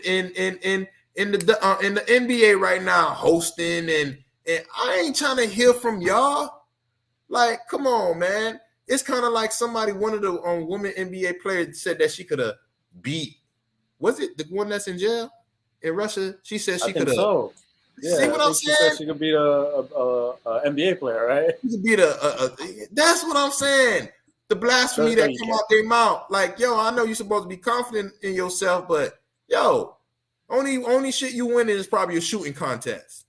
in the NBA right now hosting, and I ain't trying to hear from y'all. Like, come on, man. It's kind of like one of the women NBA players said that she could have beat. Was it the one that's in jail in Russia? She said she could have. So. Yeah, see what I'm saying? She said she could beat a NBA player, right? She could beat that's what I'm saying. The blasphemy that come out their mouth. Like, yo, I know you're supposed to be confident in yourself, but yo, only shit you win is probably a shooting contest.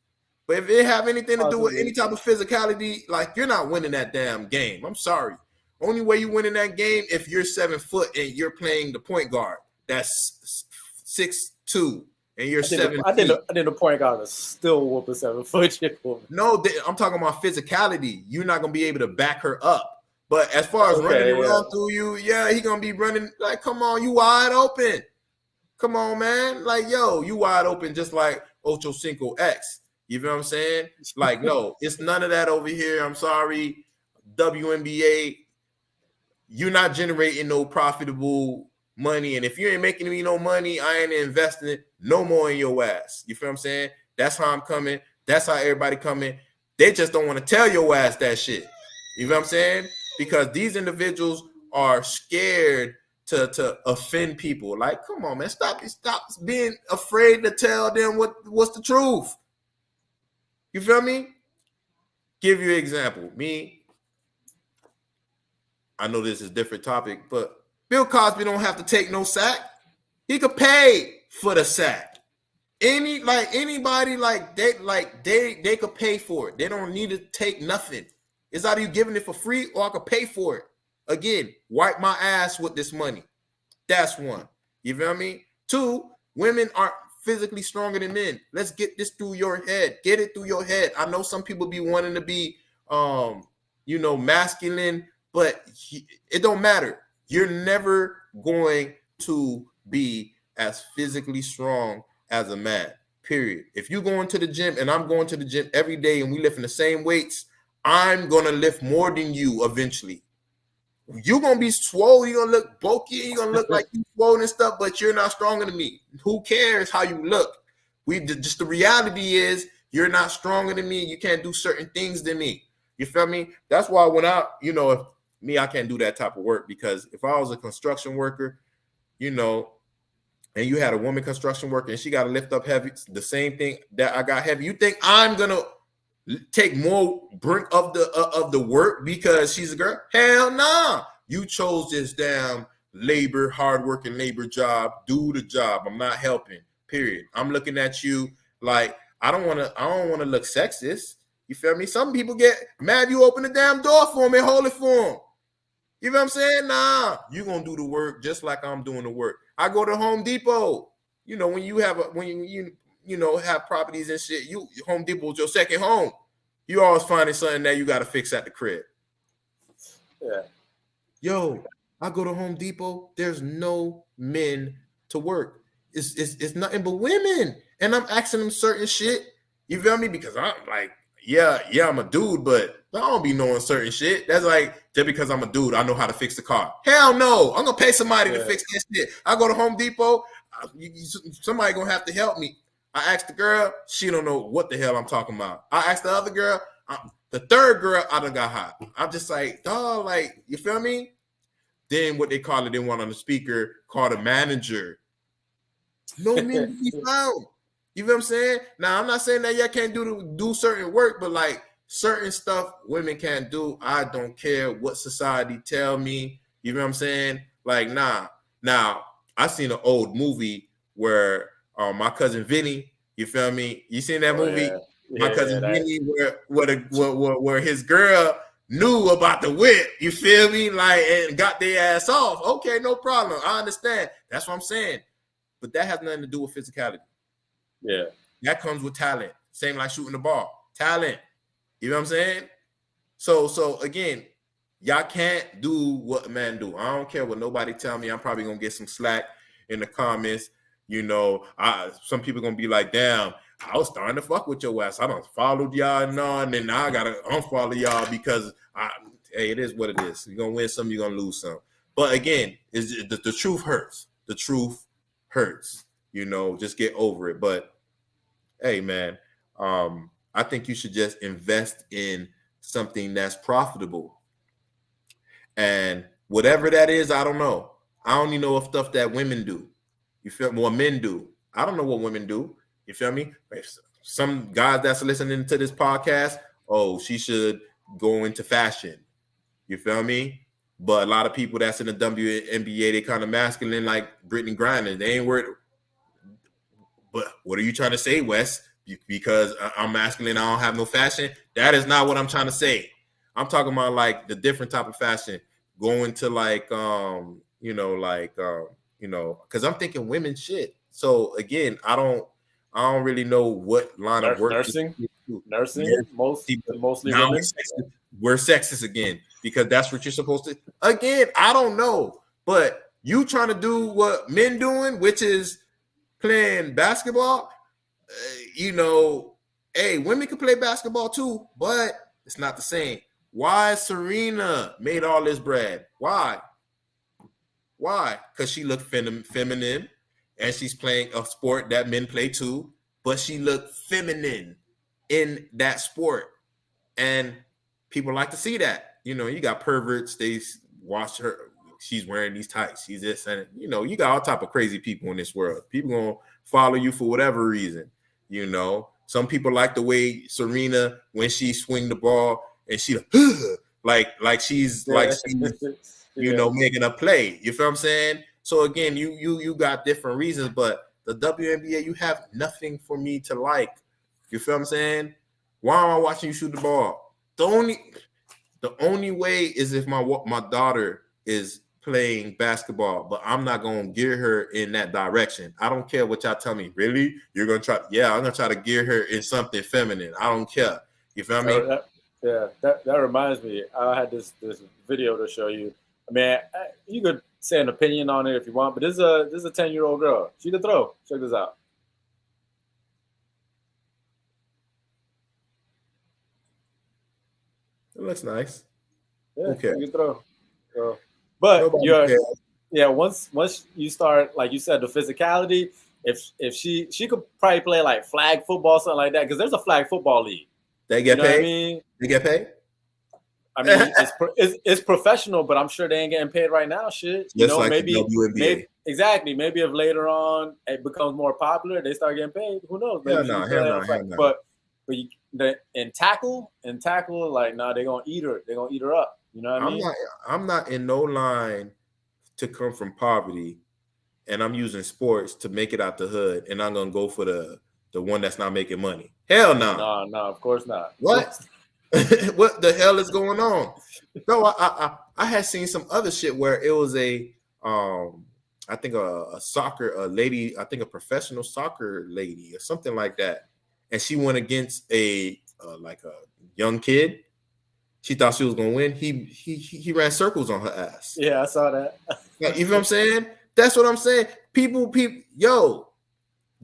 But if it have anything to do with any type of physicality, like, you're not winning that damn game. I'm sorry. Only way you win in that game if you're 7 foot and you're playing the point guard. That's 6'2", and you're 7 feet. I think the point guard is still whoop a 7 foot chick. No, I'm talking about physicality. You're not gonna be able to back her up. But as far as running around through you, yeah, he gonna be running. Like, come on, you wide open. Come on, man. Like, yo, you wide open just like Ocho Cinco X. You know what I'm saying? Like, no, it's none of that over here. I'm sorry. WNBA, you're not generating no profitable money. And if you ain't making me no money, I ain't investing no more in your ass. You feel what I'm saying? That's how I'm coming. That's how everybody coming. They just don't want to tell your ass that shit. You know what I'm saying? Because these individuals are scared to offend people. Like, come on, man. Stop being afraid to tell them what's the truth. You feel me? Give you an example. Me, I know this is a different topic, but Bill Cosby don't have to take no sack. He could pay for the sack. Anybody they could pay for it. They don't need to take nothing. It's either you giving it for free or I could pay for it. Again, wipe my ass with this money. That's one. You feel me? Two, women aren't physically stronger than men. Let's get this through your head. Get it through your head. I know some people be wanting to be masculine, but it don't matter. You're never going to be as physically strong as a man, period. If you're going to the gym and I'm going to the gym every day and we lifting the same weights, I'm going to lift more than you eventually. You're going to be swole. You're going to look bulky. You're going to look like you swole and stuff, but you're not stronger than me. Who cares how you look? Just the reality is you're not stronger than me. You can't do certain things than me. You feel me? That's why when I can't do that type of work, because if I was a construction worker, and you had a woman construction worker and she got to lift up heavy, the same thing that I got heavy, you think I'm going to take more brink of the work because she's a girl? Hell nah. You chose this damn hardworking labor job. Do the job. I'm not helping. Period. I'm looking at you like I don't want to look sexist. You feel me? Some people get mad you open the damn door for me, hold it for them. You know what I'm saying? Nah, you gonna do the work just like I'm doing the work. I go to Home Depot. You know, when you have have properties and shit, Home Depot is your second home. You always finding something that you got to fix at the crib. Yeah. Yo, I go to Home Depot. There's no men to work. It's nothing but women, and I'm asking them certain shit. You feel me? Because I'm like, yeah, I'm a dude, but I don't be knowing certain shit. That's like, just because I'm a dude, I know how to fix the car. Hell no, I'm gonna pay somebody to fix this shit. I go to Home Depot. Somebody gonna have to help me. I asked the girl, she don't know what the hell I'm talking about. I asked the other girl, the third girl, I done got hot. I'm just like, dog, like, you feel me? Then what they call it, they want on the speaker, called a manager. No men to be found. You know what I'm saying? Now, I'm not saying that y'all can't do certain work, but like certain stuff women can't do. I don't care what society tell me. You know what I'm saying? Like, nah. Now, I seen an old movie where my cousin Vinny, you feel me? You seen that movie? Yeah. My cousin Vinny, where his girl knew about the whip, you feel me? Like, and got their ass off. Okay, no problem. I understand. That's what I'm saying. But that has nothing to do with physicality. Yeah. That comes with talent. Same like shooting the ball. Talent. You know what I'm saying? So again, y'all can't do what men do. I don't care what nobody tell me. I'm probably gonna get some slack in the comments. You know, some people gonna be like, damn, I was starting to fuck with your ass. I done followed y'all and all, and then now I gotta unfollow y'all because hey, it is what it is. You're gonna win some, you're gonna lose some. But again, the truth hurts. The truth hurts. You know, just get over it. But hey, man, I think you should just invest in something that's profitable. And whatever that is, I don't know. I only know of stuff that women do. You feel me? What men do. I don't know what women do. You feel me? Some guys that's listening to this podcast, oh, she should go into fashion. You feel me? But a lot of people that's in the WNBA, they kind of masculine like Brittany Griner. They ain't worried. But what are you trying to say, Wes? Because I'm masculine, I don't have no fashion. That is not what I'm trying to say. I'm talking about like the different type of fashion, going to like because I'm thinking women shit. So again, I don't really know what line of work. Nursing, mostly women. We're sexist again because that's what you're supposed to. Again, I don't know, but you trying to do what men doing, which is playing basketball. Hey, women can play basketball too, but it's not the same. Why Serena made all this bread? Why? Because she looked feminine, and she's playing a sport that men play too, but she looked feminine in that sport, and people like to see that. You know, you got perverts, they watch her. She's wearing these tights. She's this, and you got all type of crazy people in this world. People gonna follow you for whatever reason. Some people like the way Serena, when she swing the ball and she like she's making a play. You feel what I'm saying? So again, you got different reasons, but the WNBA, you have nothing for me to like. You feel what I'm saying? Why am I watching you shoot the ball? The only way is if my daughter is playing basketball, but I'm not going to gear her in that direction. I don't care what y'all tell me. Really? You're going to try? Yeah, I'm going to try to gear her in something feminine. I don't care. You feel me? That reminds me. I had this video to show you. I mean, you could say an opinion on it if you want, but this is a 10-year-old girl. She can throw. Check this out. It looks nice. Yeah, okay. You can throw. So, but once you start, like you said, the physicality. If she could probably play like flag football, something like that, because there's a flag football league. They get paid. What I mean, they get paid. I mean, it's professional, but I'm sure they ain't getting paid right now. Shit, like maybe exactly. Maybe if later on it becomes more popular, they start getting paid. Who knows? Maybe But in tackle, like they're gonna eat her. They're gonna eat her up. You know what I mean? I'm not in no line to come from poverty and I'm using sports to make it out the hood, and I'm gonna go for the one that's not making money. Hell no. No, of course not. What? What the hell is going on? No, I had seen some other shit where it was I think a soccer lady, I think a professional soccer lady or something like that, and she went against a like a young kid. She thought she was gonna win. He ran circles on her ass. Yeah, I saw that. You know what I'm saying? That's what I'm saying. People, yo,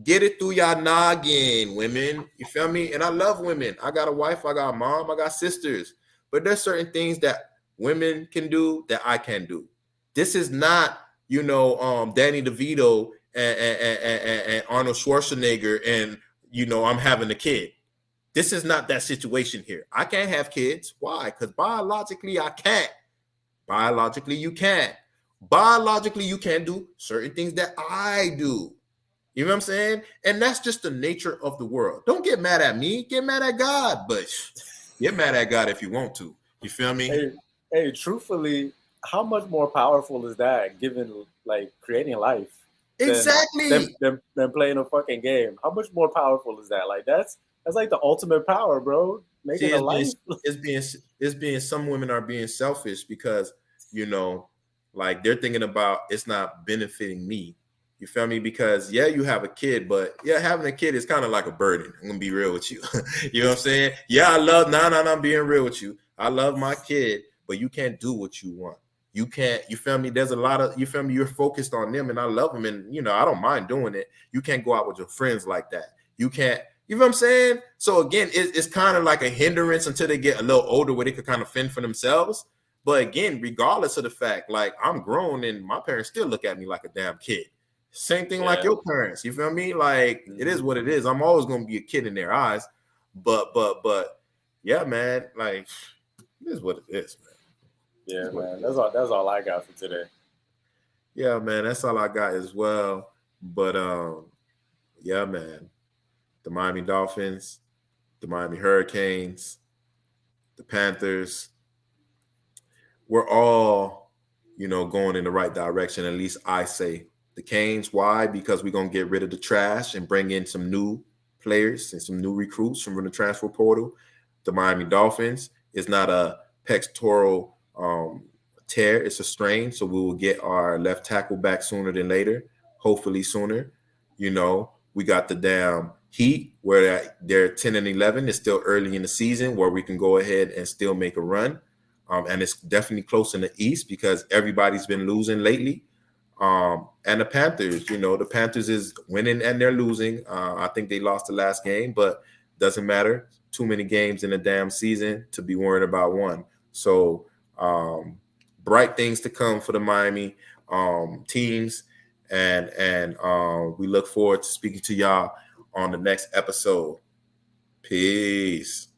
get it through y'all noggin, women. You feel me? And I love women. I got a wife, I got a mom, I got sisters. But there's certain things that women can do that I can do. This is not, Danny DeVito and Arnold Schwarzenegger, and I'm having a kid. This is not that situation here. I can't have kids. Why? Because biologically I can't. Biologically you can't. Biologically you can't do certain things that I do. You know what I'm saying? And that's just the nature of the world. Don't get mad at me. Get mad at God. But get mad at God if you want to. You feel me? Hey, truthfully, how much more powerful is that given like creating life? Exactly. Than playing a fucking game. How much more powerful is that? Like that's like the ultimate power, bro. Making a life. It's being some women are being selfish because, like they're thinking about it's not benefiting me. You feel me? Because you have a kid, but having a kid is kind of like a burden. I'm gonna be real with you. You know what I'm saying? I'm being real with you. I love my kid, but you can't do what you want. You can't, you feel me? There's a lot of, you feel me? You're focused on them, and I love them, and I don't mind doing it. You can't go out with your friends like that. You can't, you know what I'm saying? So again, it's kind of like a hindrance until they get a little older where they could kind of fend for themselves. But again, regardless of the fact, like I'm grown and my parents still look at me like a damn kid. Same thing like your parents. You feel me? Like it is what it is. I'm always gonna be a kid in their eyes. But yeah, man, like it is what it is, man. Yeah, man. That's all I got for today. Yeah, man, that's all I got as well. But yeah, man. The Miami Dolphins, the Miami Hurricanes, the Panthers, we're all, going in the right direction. At least I say. The Canes, why? Because we're going to get rid of the trash and bring in some new players and some new recruits from the transfer portal. The Miami Dolphins is not a pectoral tear. It's a strain. So we will get our left tackle back sooner than later, hopefully sooner. We got the damn Heat where they're 10-11. It's still early in the season where we can go ahead and still make a run. And it's definitely close in the East because everybody's been losing lately. And the Panthers, the Panthers is winning and they're losing. I think they lost the last game, but doesn't matter. Too many games in a damn season to be worried about one. So bright things to come for the Miami teams. And we look forward to speaking to y'all on the next episode. Peace.